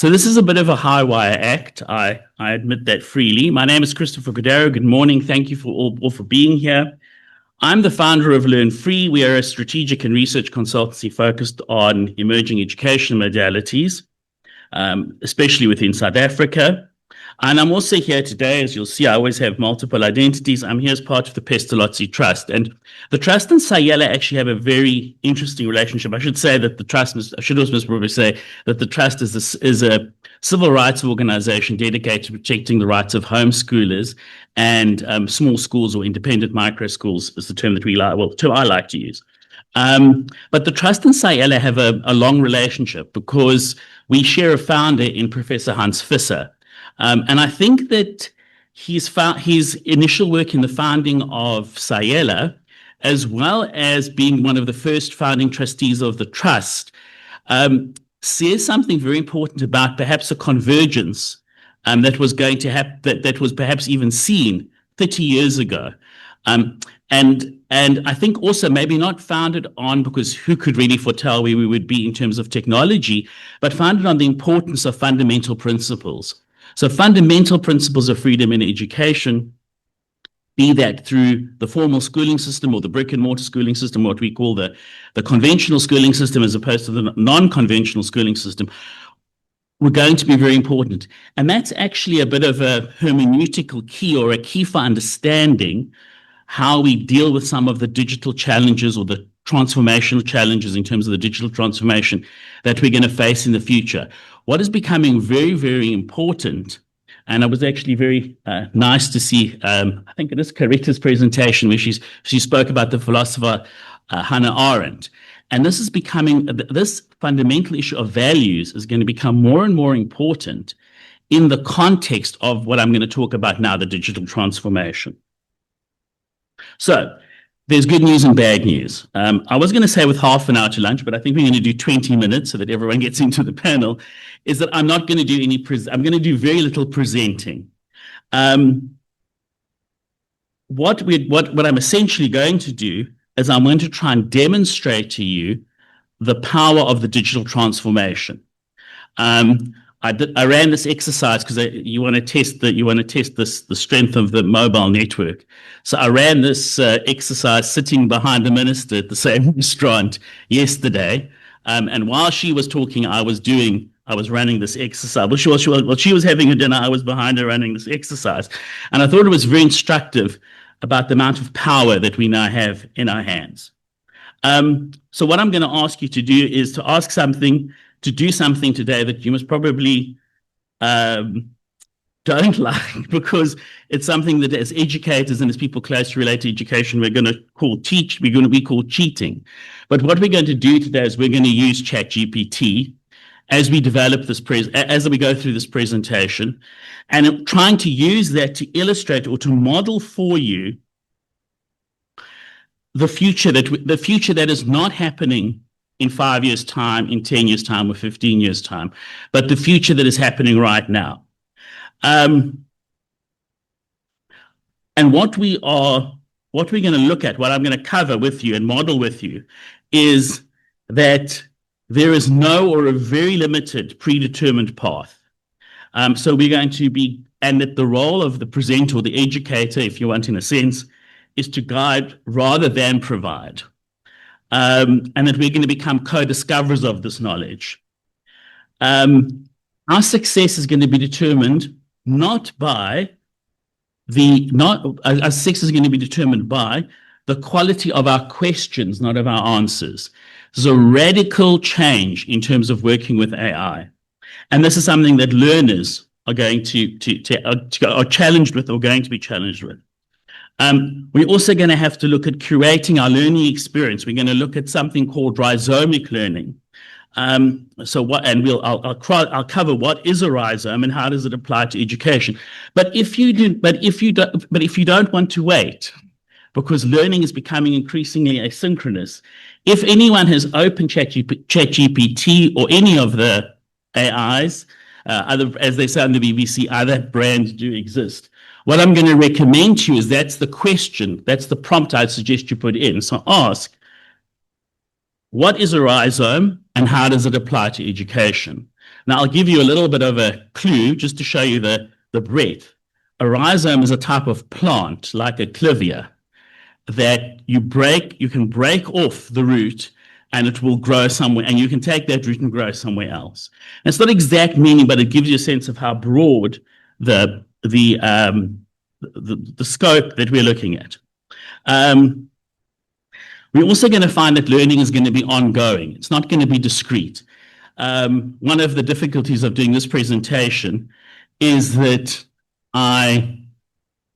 this is a bit of a high wire act. I admit that freely. My name is Christopher Cordeiro. Good morning. Thank you all for being here. I'm the founder of Learn Free. We are a strategic and research consultancy focused on emerging education modalities, especially within South Africa. And I'm also here today, as you'll see, I always have multiple identities. I'm here as part of the Pestalozzi Trust. And the Trust and SAELA actually have a very interesting relationship. I should say that the Trust, I should also probably say that the Trust is a civil rights organization dedicated to protecting the rights of homeschoolers and small schools or independent micro schools is the term that term I like to use. But the Trust and SAELA have a long relationship because we share a founder in Professor Hans Visser. And I think that his initial work in the founding of SAELA, as well as being one of the first founding trustees of the Trust, says something very important about perhaps a convergence that was going to happen, that was perhaps even seen 30 years ago. And I think also maybe not founded on, because who could really foretell where we would be in terms of technology, but founded on the importance of fundamental principles. So fundamental principles of freedom in education, be that through the formal schooling system or the brick and mortar schooling system, what we call the conventional schooling system as opposed to the non-conventional schooling system, were going to be very important. And that's actually a bit of a hermeneutical key or a key for understanding how we deal with some of the digital challenges or the transformational challenges in terms of the digital transformation that we're going to face in the future. What is becoming very, very important, and it was actually very nice to see, I think it is Carita's presentation where she spoke about the philosopher Hannah Arendt. And this is becoming, this fundamental issue of values is going to become more and more important in the context of what I'm going to talk about now, the digital transformation. So there's good news and bad news. I was going to say with half an hour to lunch, but I think we're going to do 20 minutes so that everyone gets into the panel, is that I'm not going to do I'm going to do very little presenting. What I'm essentially going to do is I'm going to try and demonstrate to you the power of the digital transformation. I ran this exercise because you want to test the strength of the mobile network. So I ran this exercise sitting behind the minister at the same restaurant yesterday. And while she was talking, I was running this exercise. While she was having her dinner, I was behind her running this exercise. And I thought it was very instructive about the amount of power that we now have in our hands. So what I'm going to ask you to do is to do something today that you must probably don't like, because it's something that as educators and as people closely related to education, we're going to call cheating. But what we're going to do today is we're going to use ChatGPT as we develop this as we go through this presentation, and I'm trying to use that to illustrate or to model for you the future that is not happening in 5 years' time, in 10 years' time, or 15 years' time, but the future that is happening right now. And what we're going to look at, what I'm going to cover with you and model with you, is that there is no or a very limited predetermined path. So we're going to be, and that the role of the presenter or the educator, if you want, in a sense, is to guide rather than provide. And that we're going to become co-discoverers of this knowledge. Our success is going to be determined our success is going to be determined by the quality of our questions, not of our answers. There's a radical change in terms of working with AI. And this is something that learners are going are challenged with, or going to be challenged with. We're also going to have to look at curating our learning experience. We're going to look at something called rhizomic learning. I'll cover what is a rhizome and how does it apply to education. But if you don't want to wait, because learning is becoming increasingly asynchronous, if anyone has opened ChatGPT or any of the AIs, as they say on the BBC, other brands do exist. What I'm going to recommend to you is that's the question, that's the prompt I'd suggest you put in. So ask, what is a rhizome and how does it apply to education? Now, I'll give you a little bit of a clue just to show you the breadth. A rhizome is a type of plant, like a clivia, that you can break off the root and it will grow somewhere, and you can take that root and grow somewhere else. And it's not exact meaning, but it gives you a sense of how broad the scope that we're looking at. We're also going to find that learning is going to be ongoing. It's not going to be discrete. One of the difficulties of doing this presentation is that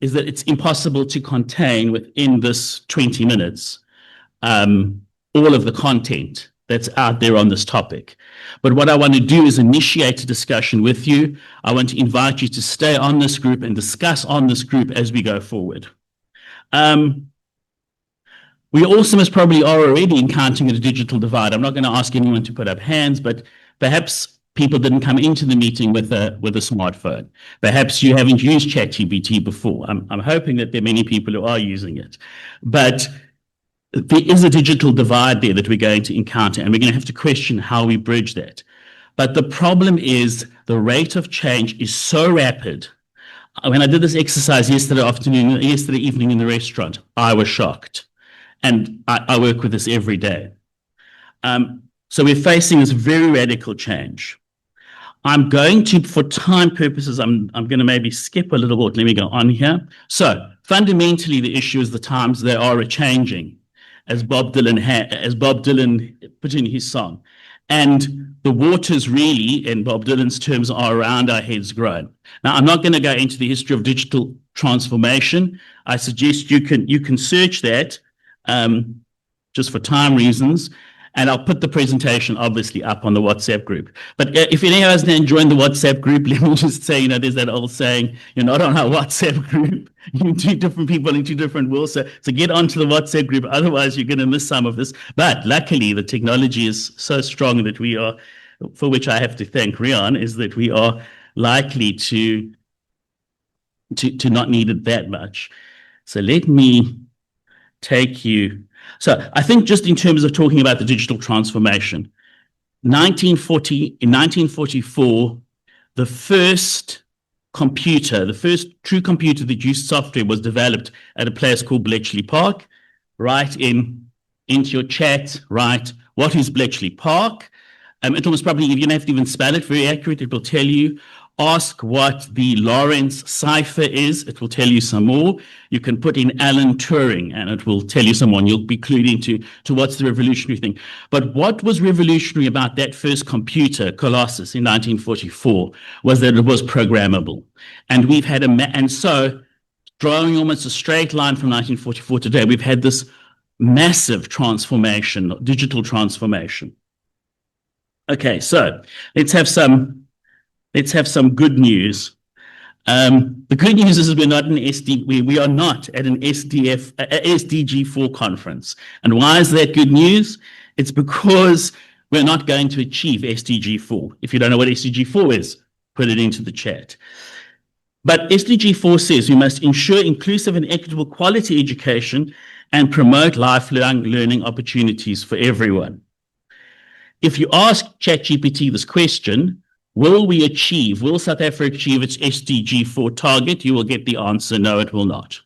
it's impossible to contain within this 20 minutes all of the content that's out there on this topic. But what I want to do is initiate a discussion with you. I want to invite you to stay on this group and discuss on this group as we go forward. We also most probably are already encountering a digital divide. I'm not going to ask anyone to put up hands, but perhaps people didn't come into the meeting with a smartphone. Perhaps you haven't used ChatGPT before. I'm hoping that there are many people who are using it. But there is a digital divide there that we're going to encounter, and we're going to have to question how we bridge that. But the problem is the rate of change is so rapid. When I did this exercise yesterday evening in the restaurant, I was shocked. And I work with this every day. So we're facing this very radical change. I'm going to, for time purposes, I'm going to maybe skip a little bit. Let me go on here. So fundamentally, the issue is the times they are a-changing, as Bob Dylan put in his song. And the waters really, in Bob Dylan's terms, are around our heads grown. Now, I'm not going to go into the history of digital transformation. I suggest you can search that just for time reasons. And I'll put the presentation obviously up on the WhatsApp group. But if anyone hasn't joined the WhatsApp group, let me just say, there's that old saying, you're not on our WhatsApp group. You're two different people in two different worlds. So get onto the WhatsApp group. Otherwise, you're going to miss some of this. But luckily, the technology is so strong that we are, for which I have to thank Rian, is that we are likely to not need it that much. So let me take you. So I think just in terms of talking about the digital transformation, in 1944, the first true computer that used software was developed at a place called Bletchley Park. Write into your chat, right? What is Bletchley Park? It was probably, you don't have to even spell it very accurate. It will tell you. Ask what the Lorentz cipher is. It will tell you some more. You can put in Alan Turing and it will tell you some more. And you'll be clued into what's the revolutionary thing. But what was revolutionary about that first computer, Colossus, in 1944, was that it was programmable. And we've had and so drawing almost a straight line from 1944 to today, we've had this massive transformation, digital transformation. Okay, so let's have some good news. The good news is we are not at an SDG4 conference. And why is that good news? It's because we're not going to achieve SDG4. If you don't know what SDG4 is, put it into the chat. But SDG4 says we must ensure inclusive and equitable quality education and promote lifelong learning opportunities for everyone. If you ask ChatGPT this question, will South Africa achieve its SDG4 target? You will get the answer, no, it will not.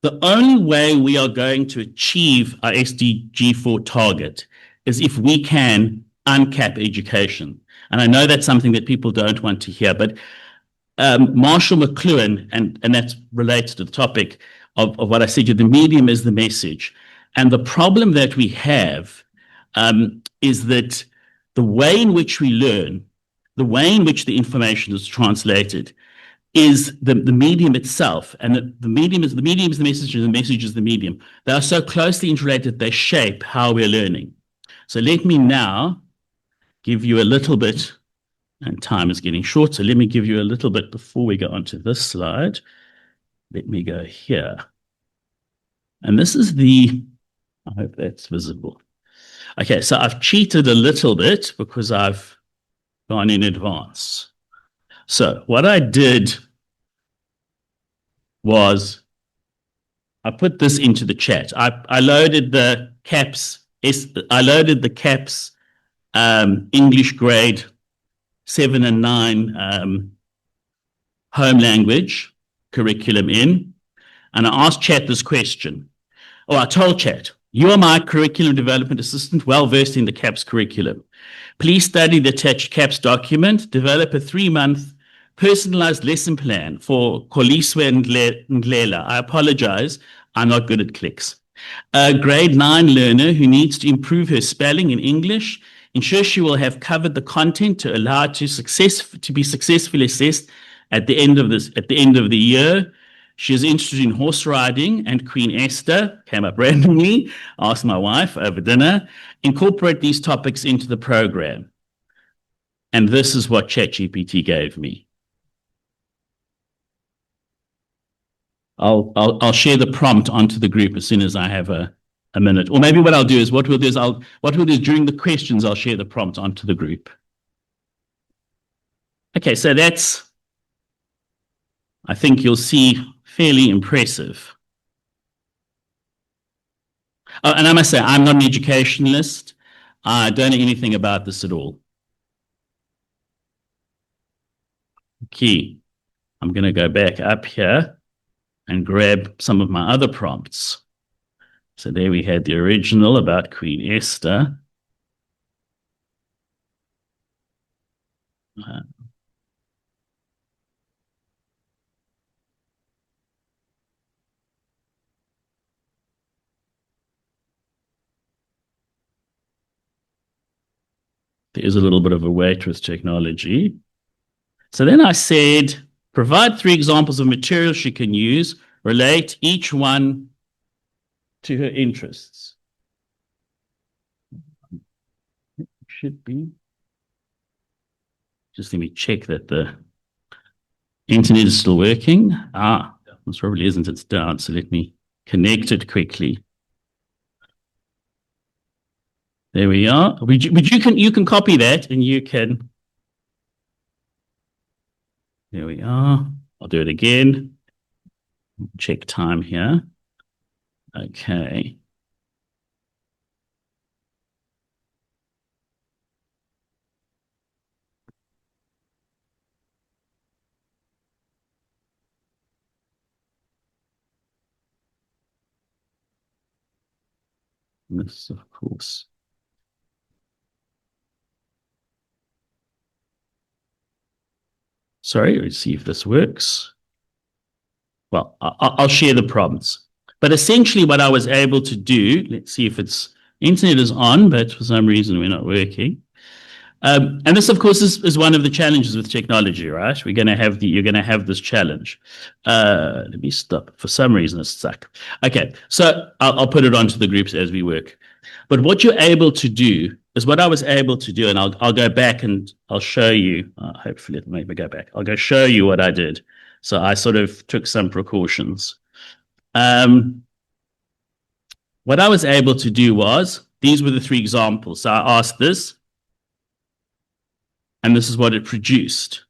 The only way we are going to achieve our SDG4 target is if we can uncap education. And I know that's something that people don't want to hear, but Marshall McLuhan, and that's related to the topic of what I said, the medium is the message. And the problem that we have is that the way in which we learn, the way in which the information is translated is the medium itself. And the medium is the message and the message is the medium. They are so closely interrelated, they shape how we're learning. So let me now give you a little bit, and time is getting short, so let me give you a little bit before we go on to this slide. Let me go here. And this is I hope that's visible. Okay, so I've cheated a little bit because I've gone in advance. So what I did was I put this into the chat. I loaded the CAPS. I loaded the CAPS English grade 7 and 9 home language curriculum in, and I asked Chat this question. I told Chat, you are my curriculum development assistant, well versed in the CAPS curriculum. Please study the attached CAPS document, develop a 3-month personalized lesson plan for Koliswe and Nglela. I apologize, I'm not good at clicks. A grade 9 learner who needs to improve her spelling in English, ensure she will have covered the content to allow her to be successfully assessed at the end of the year. She is interested in horse riding and Queen Esther, came up randomly, asked my wife over dinner, incorporate these topics into the program. And this is what ChatGPT gave me. I'll share the prompt onto the group as soon as I have a minute. Or maybe what we'll do is during the questions, I'll share the prompt onto the group. Okay, so that's, I think you'll see, fairly impressive. Oh, and I must say, I'm not an educationalist. I don't know anything about this at all. Okay, I'm going to go back up here and grab some of my other prompts. So there we had the original about Queen Esther. There is a little bit of a wait with technology. So then I said, provide 3 examples of materials she can use, relate each one to her interests. Should be. Just let me check that the internet is still working. This probably isn't, it's down. So let me connect it quickly. There we are. You can copy that and you can. There we are. I'll do it again. Check time here. Okay. This, of course. Sorry, let's see if this works. Well, I'll share the prompts. But essentially what I was able to do, let's see if internet is on, but for some reason we're not working. And this, of course, is one of the challenges with technology, right? You're going to have this challenge. Let me stop. For some reason, it's stuck. Okay, so I'll put it onto the groups as we work. But what you're able to do is what I was able to do, and I'll go back and I'll show you. Hopefully, it'll make me go back. I'll go show you what I did. So I sort of took some precautions. What I was able to do was, these were the 3 examples. So I asked this, and this is what it produced.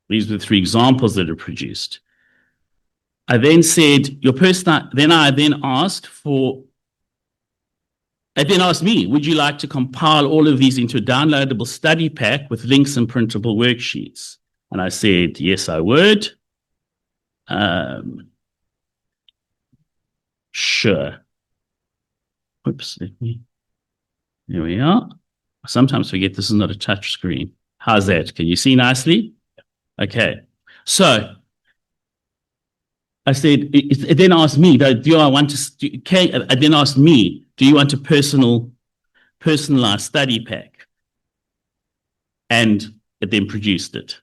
These were the 3 examples that it produced. I then said, I then asked me, would you like to compile all of these into a downloadable study pack with links and printable worksheets? And I said, yes, I would. Sure. Oops, here we are. I sometimes forget this is not a touch screen. How's that? Can you see nicely? Okay. So I said, it then asked me, do you want a personalized study pack? And it then produced it.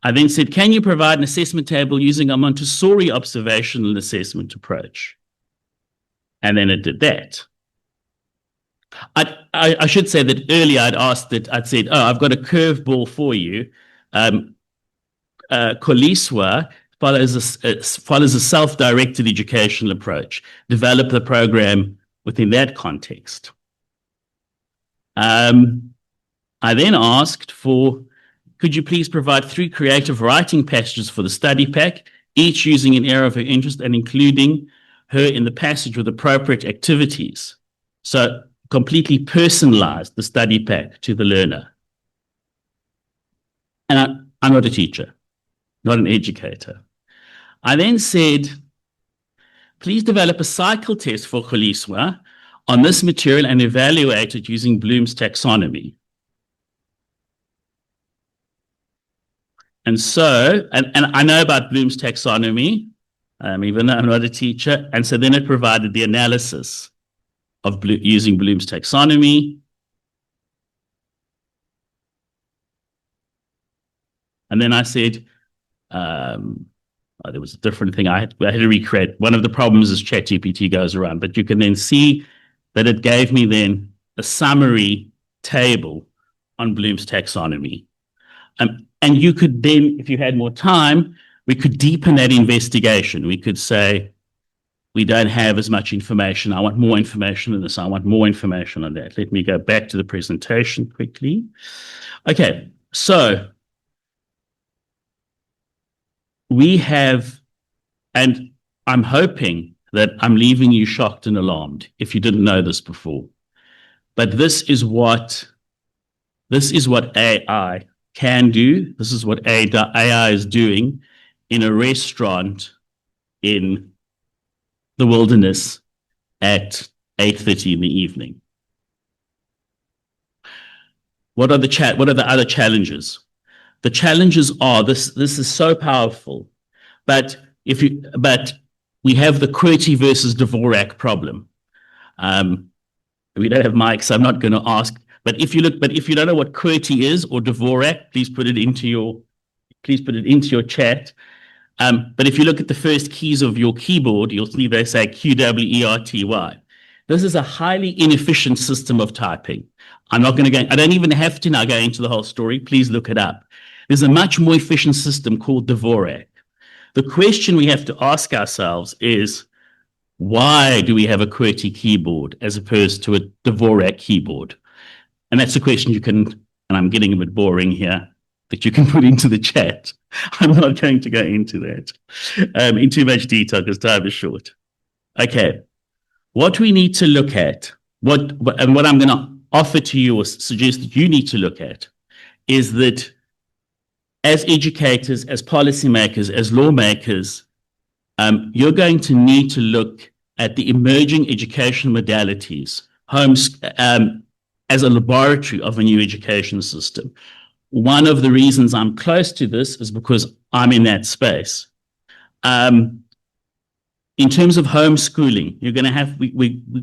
I then said, can you provide an assessment table using a Montessori observational assessment approach? And then it did that. I should say that earlier I'd said, oh, I've got a curveball for you. Koliswa follows a self-directed educational approach. Develop the program within that context. I then asked for, could you please provide 3 creative writing passages for the study pack, each using an area of her interest and including her in the passage with appropriate activities. So completely personalized the study pack to the learner. And I'm not a teacher, not an educator. I then said, please develop a cycle test for Koliswa on this material and evaluate it using Bloom's taxonomy. And so, and I know about Bloom's taxonomy, even though I'm not a teacher. And so then it provided the analysis of using Bloom's taxonomy. And then I said, there was a different thing I had to recreate. One of the problems is ChatGPT goes around, but you can then see that it gave me then a summary table on Bloom's taxonomy. And you could then, if you had more time, we could deepen that investigation. We could say, we don't have as much information. I want more information on this. I want more information on that. Let me go back to the presentation quickly. Okay, so we have, and I'm hoping that I'm leaving you shocked and alarmed if you didn't know this before. But this is what AI can do. This is what AI is doing in a restaurant in the wilderness at 8:30 in the evening. What are the other challenges? The challenges are this is so powerful, but we have the QWERTY versus Dvorak problem. We don't have mics, so I'm not going to ask. But if you don't know what QWERTY is or Dvorak, please put it into your chat. But if you look at the first keys of your keyboard, you'll see they say QWERTY. This is a highly inefficient system of typing. I don't even have to now go into the whole story. Please look it up. There's a much more efficient system called Dvorak. The question we have to ask ourselves is, why do we have a QWERTY keyboard as opposed to a Dvorak keyboard? And that's a question you can, and I'm getting a bit boring here, that you can put into the chat. I'm not going to go into that in too much detail because time is short. Okay, what we need to look at, what I'm going to offer to you or suggest that you need to look at is that as educators, as policymakers, as lawmakers, you're going to need to look at the emerging education modalities, as a laboratory of a new education system. one of the reasons I'm close to this is because I'm in that space. In terms of homeschooling, you're going to have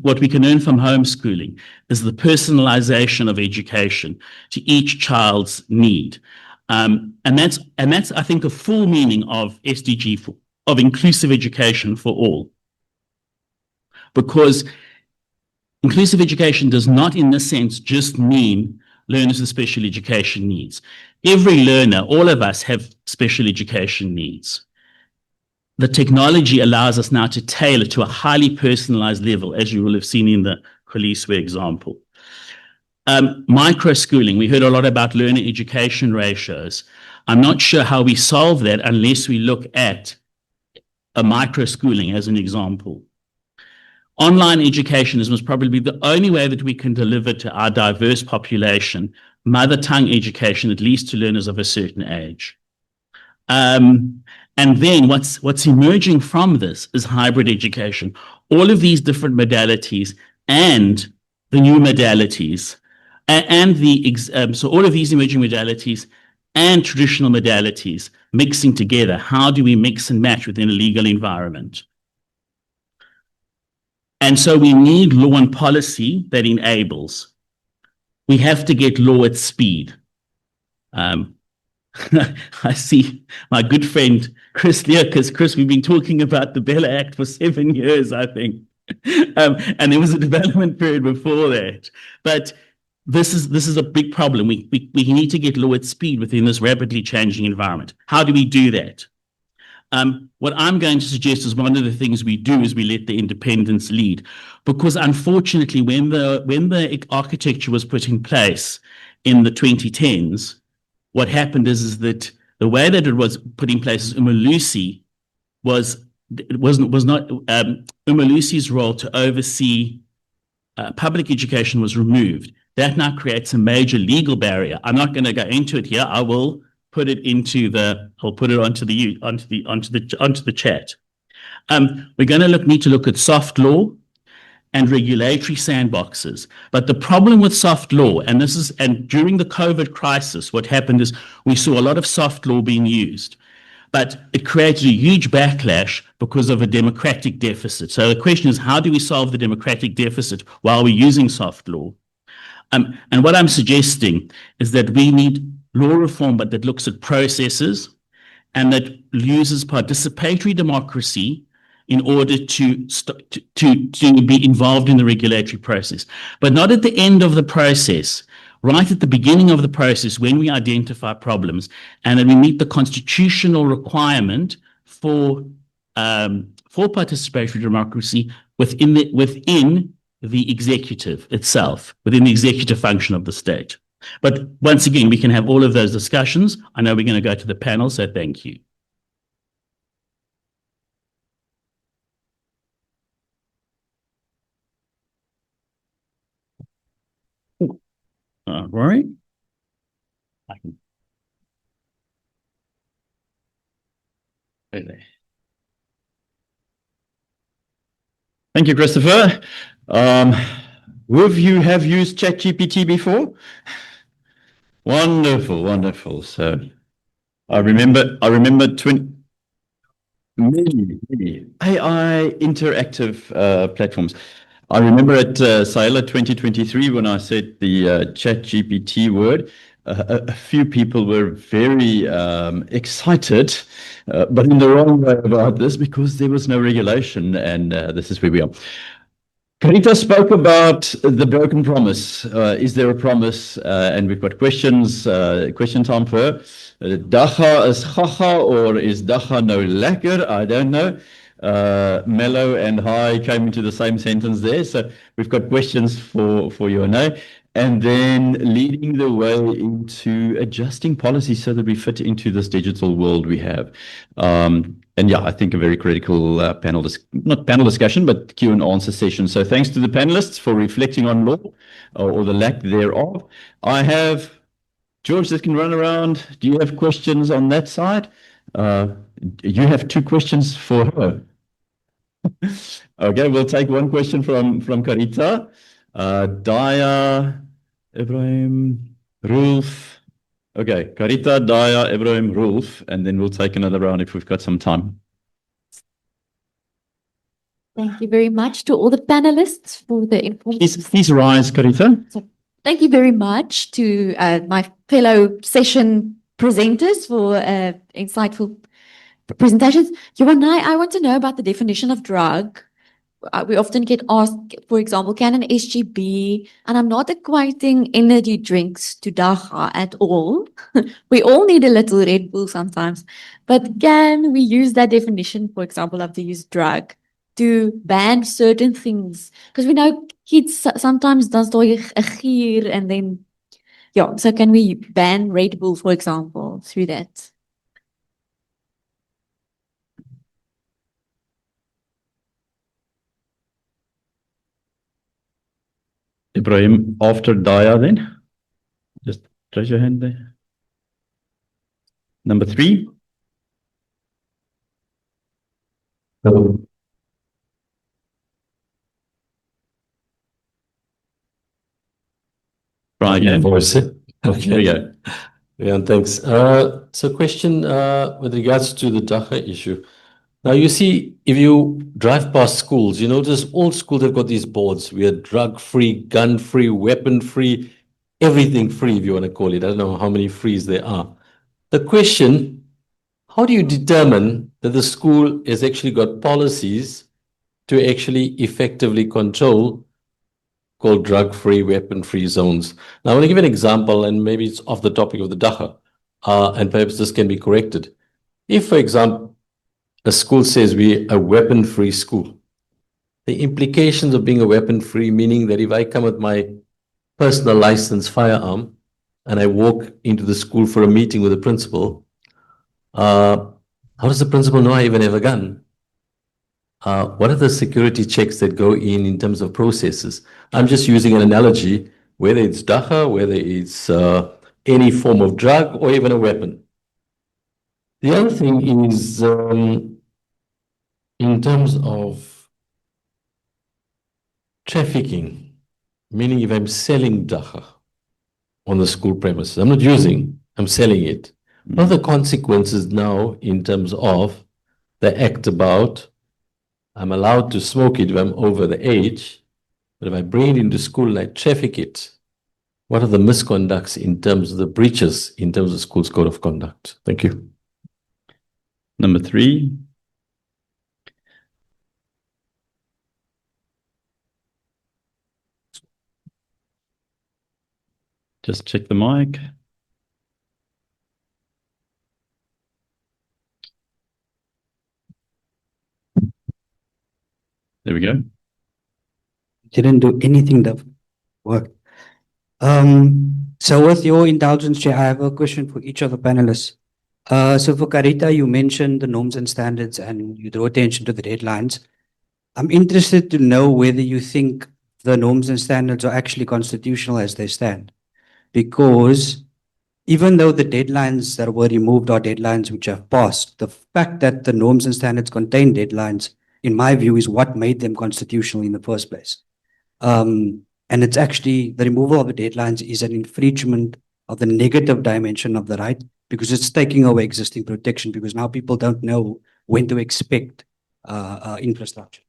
what we can learn from homeschooling is the personalization of education to each child's need, and that's I think a full meaning of SDG of inclusive education for all, because inclusive education does not, in this sense, just mean learners with special education needs. Every learner, all of us, have special education needs. The technology allows us now to tailor to a highly personalized level, as you will have seen in the Kholiswe example. Microschooling, we heard a lot about learner education ratios. I'm not sure how we solve that unless we look at a microschooling as an example. Online education is most probably the only way that we can deliver to our diverse population mother tongue education, at least to learners of a certain age. And then what's emerging from this is hybrid education. All of these different modalities and the new modalities so all of these emerging modalities and traditional modalities mixing together. How do we mix and match within a legal environment? And so we need law and policy that enables. We have to get law at speed. I see my good friend Chris there, because Chris, we've been talking about the Bella Act for 7 years, I think. And there was a development period before that. But this is a big problem. We need to get law at speed within this rapidly changing environment. How do we do that? What I'm going to suggest is one of the things we do is we let the independents lead, because unfortunately, when the architecture was put in place in the 2010s, what happened is that the way that it was put in place is Umalusi was not Umalusi's role to oversee public education was removed. That now creates a major legal barrier. I'm not going to go into it here. I will put it onto the chat. We're going to need to look at soft law and regulatory sandboxes. But the problem with soft law, and during the COVID crisis, what happened is we saw a lot of soft law being used, but it created a huge backlash because of a democratic deficit. So the question is, how do we solve the democratic deficit while we're using soft law? And what I'm suggesting is that we need law reform, but that looks at processes and that uses participatory democracy in order to be involved in the regulatory process, but not at the end of the process, right at the beginning of the process when we identify problems, and that we meet the constitutional requirement for participatory democracy within the executive itself, within the executive function of the state. But once again, we can have all of those discussions. I know we're going to go to the panel, so thank you. Rory? Thank you, Christopher. Who of you have used ChatGPT before? Wonderful, wonderful. So I remember many AI interactive platforms. I remember at SAELA 2023 when I said the ChatGPT word, a few people were very excited, but in the wrong way about this because there was no regulation, and this is where we are. Carita spoke about the broken promise. Is there a promise? And we've got questions, question time for her. Dacha is chacha, or is dacha no lekker? I don't know. Mellow and high came into the same sentence there. So we've got questions for Yone. And then leading the way into adjusting policy so that we fit into this digital world we have. And yeah, I think a very critical not panel discussion, but Q and answer session. So thanks to the panelists for reflecting on law or the lack thereof. I have George that can run around. Do you have questions on that side? You have 2 questions for her. Okay, we'll take one question from Carita. Daya, Ibrahim, Rolf, Okay, Carita, Daya, Ibrahim, Rolf, and then we'll take another round if we've got some time. Thank you very much to all the panelists for the informative. Please rise, Carita. Thank you very much to my fellow session presenters for insightful presentations. Johanna, I want to know about the definition of drug. We often get asked, for example, can an SGB, and I'm not equating energy drinks to dagga at all. We all need a little Red Bull sometimes. But can we use that definition, for example, of the use drug to ban certain things? Because we know kids sometimes does a gier and then, yeah, so can we ban Red Bull, for example, through that? Ibrahim, after Daya then. Just raise your hand there. Number 3. Try again. Voice. There Okay. we go. Yeah, thanks. So question with regards to the dagga issue. Now you see, if you drive past schools, you notice all schools have got these boards. We are drug-free, gun-free, weapon-free, everything free, if you want to call it. I don't know how many frees there are. The question, how do you determine that the school has actually got policies to actually effectively control called drug-free, weapon-free zones? Now, I want to give an example, and maybe it's off the topic of the dagga, and perhaps this can be corrected. If, for example, a school says we're a weapon-free school, the implications of being a weapon-free, meaning that if I come with my personal license firearm and I walk into the school for a meeting with the principal, how does the principal know I even have a gun? What are the security checks that go in terms of processes? I'm just using an analogy, whether it's dagga, whether it's any form of drug or even a weapon. The other thing is, in terms of trafficking, meaning if I'm selling dagga on the school premises, I'm not using, I'm selling it. What are the consequences now in terms of the act about I'm allowed to smoke it if I'm over the age, but if I bring it into school and I traffic it, what are the misconducts in terms of the breaches in terms of school's code of conduct? Thank you. Number 3. Just check the mic. There we go. Didn't do anything that worked. So with your indulgence, Chair, I have a question for each of the panelists. So for Carita, you mentioned the norms and standards and you drew attention to the deadlines. I'm interested to know whether you think the norms and standards are actually constitutional as they stand. Because even though the deadlines that were removed are deadlines which have passed, the fact that the norms and standards contain deadlines, in my view, is what made them constitutional in the first place. And it's actually, the removal of the deadlines is an infringement of the negative dimension of the right, because it's taking away existing protection, because now people don't know when to expect infrastructure.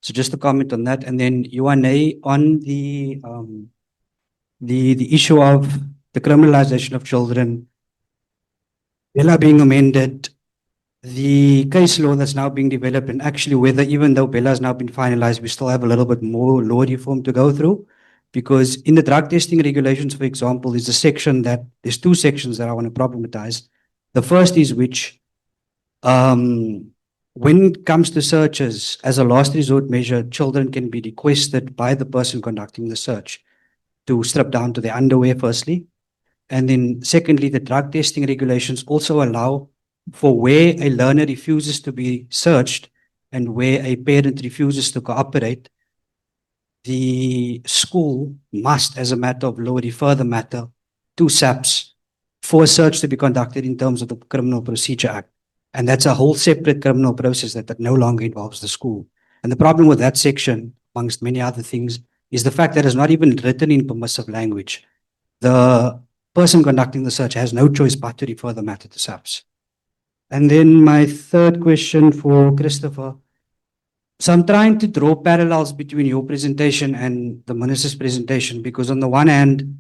So just a comment on that. And then Ioane, on the issue of the criminalization of children, BELA being amended, the case law that's now being developed, and actually whether, even though BELA has now been finalized, we still have a little bit more law reform to go through. Because in the drug testing regulations, for example, there's there's 2 sections that I want to problematize. The first is which, when it comes to searches, as a last resort measure, children can be requested by the person conducting the search to strip down to their underwear, firstly. And then secondly, the drug testing regulations also allow for where a learner refuses to be searched and where a parent refuses to cooperate, the school must, as a matter of law, refer the matter to SAPS for a search to be conducted in terms of the Criminal Procedure Act. And that's a whole separate criminal process that no longer involves the school. And the problem with that section, amongst many other things, is the fact that it's not even written in permissive language. The person conducting the search has no choice but to refer the matter to SAPS. And then my third question for Christopher. So I'm trying to draw parallels between your presentation and the minister's presentation, because on the one hand,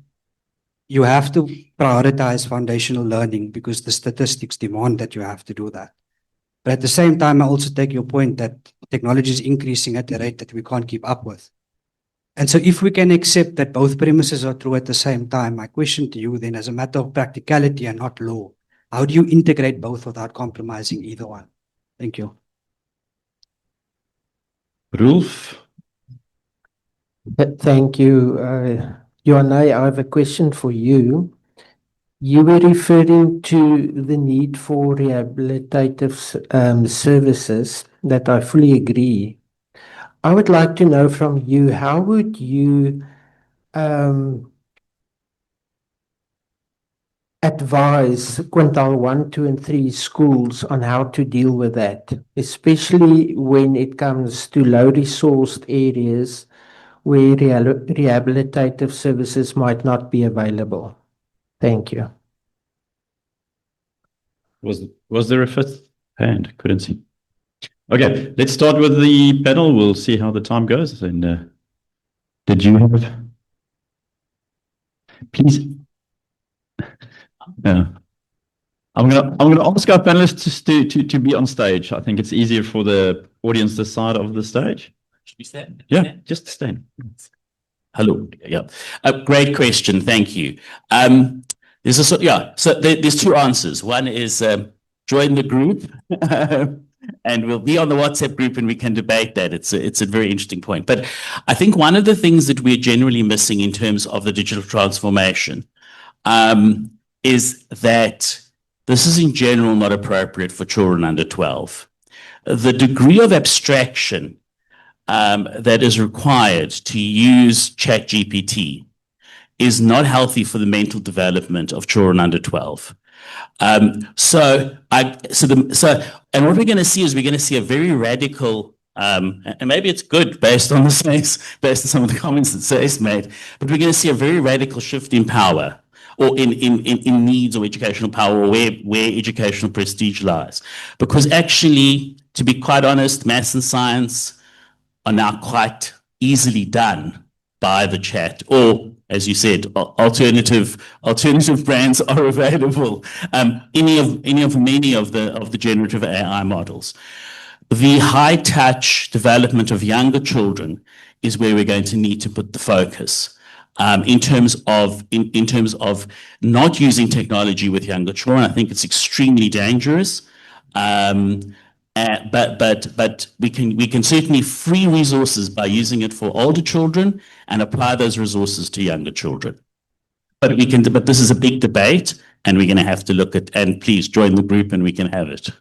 you have to prioritize foundational learning because the statistics demand that you have to do that. But at the same time, I also take your point that technology is increasing at a rate that we can't keep up with. And so if we can accept that both premises are true at the same time, my question to you then, as a matter of practicality and not law, how do you integrate both without compromising either one? Thank you. Rolf? Thank you. Johanna, I have a question for you. You were referring to the need for rehabilitative services that I fully agree. I would like to know from you, how would you advise quintile 1, 2, and 3 schools on how to deal with that, especially when it comes to low-resourced areas where rehabilitative services might not be available? Thank you. Was there a fifth hand? Couldn't see. Okay, let's start with the panel. We'll see how the time goes. And did you have? Please. I'm gonna ask our panelists to be on stage. I think it's easier for the audience this side of the stage. Should we stand? Yeah, just stand. Hello. Yeah. Great question. Thank you. So there's two answers. One is join the group and we'll be on the WhatsApp group and we can debate that. It's a very interesting point. But I think one of the things that we're generally missing in terms of the digital transformation is that this is in general not appropriate for children under 12. The degree of abstraction that is required to use ChatGPT is not healthy for the mental development of children under 12. And what we're going to see is we're going to see a very radical, and maybe it's good based on based on some of the comments that SAES made, but we're going to see a very radical shift in power or in needs of educational power, or where educational prestige lies. Because actually, to be quite honest, maths and science are now quite easily done by the chat, or as you said, alternative brands are available. Many of the generative AI models. The high touch development of younger children is where we're going to need to put the focus. In terms of not using technology with younger children, I think it's extremely dangerous. But we can certainly free resources by using it for older children and apply those resources to younger children. But this is a big debate, and we're going to have to look at. And please join the group, and we can have it.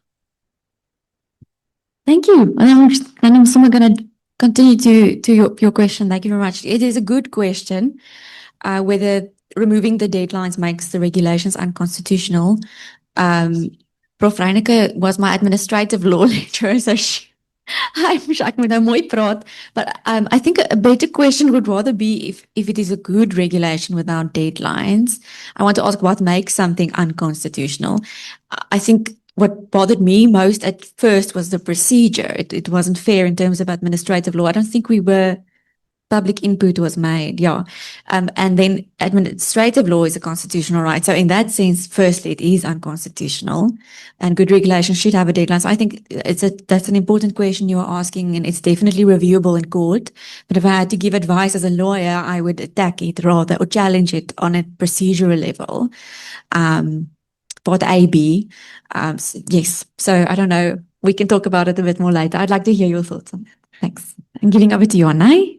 Thank you. And I'm someone going to continue to your question. Thank you very much. It is a good question, whether removing the deadlines makes the regulations unconstitutional. Prof. Reineke was my administrative law lecturer, so I wish I could know more praat. But I think a better question would rather be if it is a good regulation without deadlines. I want to ask what makes something unconstitutional. I think what bothered me most at first was the procedure. It wasn't fair in terms of administrative law. I don't think public input was made, yeah. And then administrative law is a constitutional right. So in that sense, firstly, it is unconstitutional, and good regulation should have a deadline. So I think that's an important question you are asking, and it's definitely reviewable in court. But if I had to give advice as a lawyer, I would attack it rather, or challenge it on a procedural level. Part A, B, yes. So I don't know. We can talk about it a bit more later. I'd like to hear your thoughts on that. Thanks. I'm giving over to you, Anna.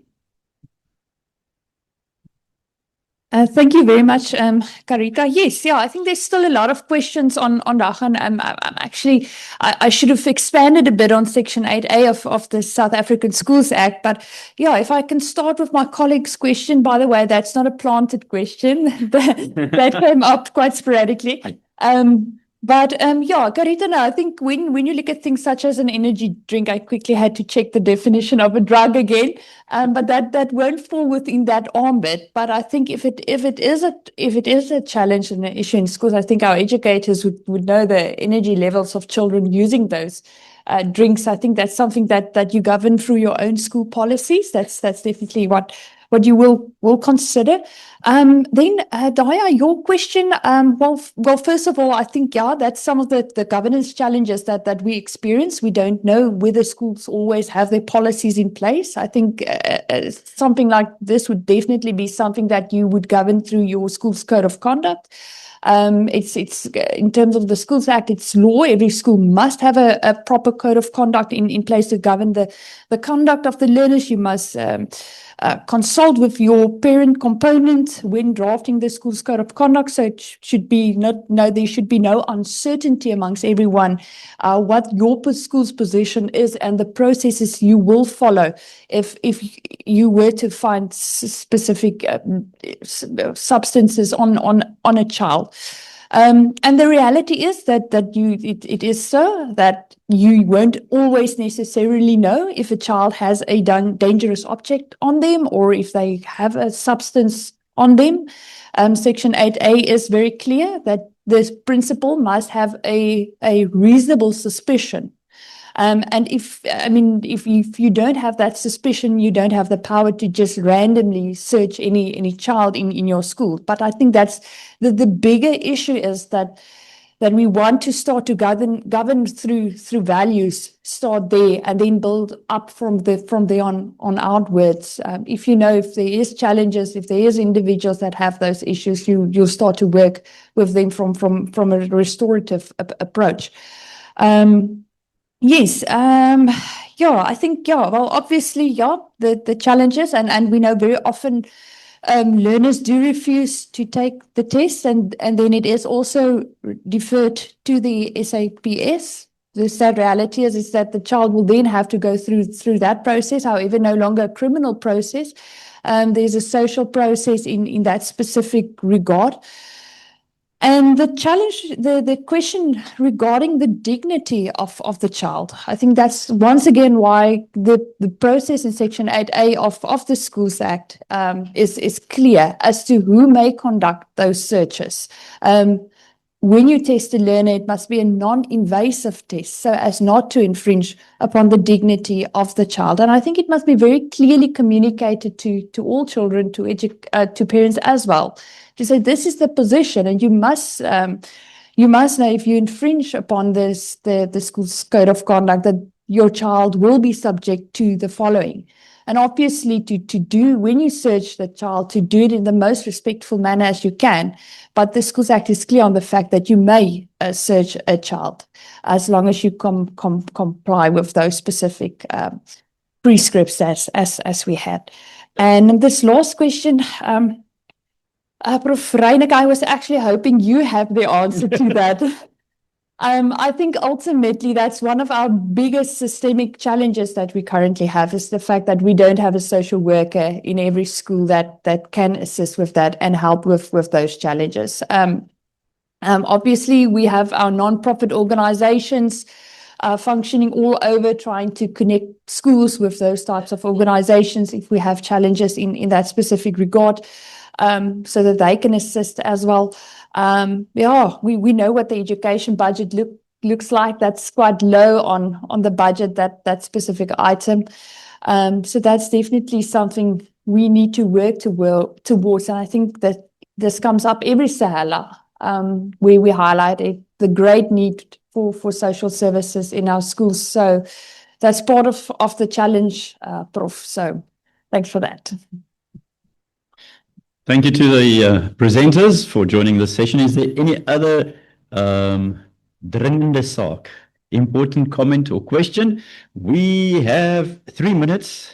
Thank you very much, Carita. Yes, yeah, I think there's still a lot of questions on DAGA, and I should have expanded a bit on Section 8A of the South African Schools Act. But yeah, if I can start with my colleague's question, by the way, that's not a planted question. that came up quite sporadically. But yeah, Karitana, I think when you look at things such as an energy drink, I quickly had to check the definition of a drug again. But that won't fall within that ambit. But I think if it is a challenge and an issue in schools, I think our educators would know the energy levels of children using those drinks. I think that's something that you govern through your own school policies. That's definitely what you will consider. Then, Daya, your question. Well, first of all, I think, yeah, that's some of the governance challenges that we experience. We don't know whether schools always have their policies in place. I think something like this would definitely be something that you would govern through your school's code of conduct. It's in terms of the Schools Act, it's law. Every school must have a proper code of conduct in place to govern the conduct of the learners. You must consult with your parent component when drafting the school's code of conduct. So it should be there should be no uncertainty amongst everyone what your school's position is and the processes you will follow if you were to find specific substances on a child. And the reality is that it is so that you won't always necessarily know if a child has a dangerous object on them or if they have a substance on them. Section 8A is very clear that this principal must have a reasonable suspicion. And if you don't have that suspicion, you don't have the power to just randomly search any child in your school. But I think that's the bigger issue is that we want to start to govern through values, start there, and then build up from there on outwards. If there is challenges, if there is individuals that have those issues, you'll start to work with them from a restorative approach. Yes, I think, well, obviously, the challenges, and we know very often learners do refuse to take the test, and then it is also deferred to the SAPS. The sad reality is that the child will then have to go through that process, however, no longer a criminal process. There's a social process in that specific regard. And the challenge, the question regarding the dignity of the child, I think that's once again why the process in Section 8A of the Schools Act is clear as to who may conduct those searches. When you test a learner, it must be a non-invasive test so as not to infringe upon the dignity of the child. And I think it must be very clearly communicated to all children, to parents as well, to say this is the position, and you must know if you infringe upon this the school's code of conduct that your child will be subject to the following. And obviously to do, when you search the child, to do it in the most respectful manner as you can. But the Schools Act is clear on the fact that you may search a child as long as you comply with those specific prescripts as we had. And this last question, Prof. Reineke, I was actually hoping you have the answer to that. I think ultimately that's one of our biggest systemic challenges that we currently have is the fact that we don't have a social worker in every school that can assist with that and help with those challenges. Obviously, we have our non-profit organizations functioning all over, trying to connect schools with those types of organizations if we have challenges in that specific regard, so that they can assist as well. We know what the education budget looks like. That's quite low on the budget, that specific item. So that's definitely something we need to work towards. And I think that this comes up every SAELA, where we highlight the great need for social services in our schools. So that's part of the challenge, Prof. So thanks for that. Thank you to the presenters for joining the session. Is there any other dringende saak, important comment or question? We have 3 minutes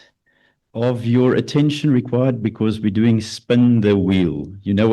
of your attention required because we're doing spin the wheel. You know what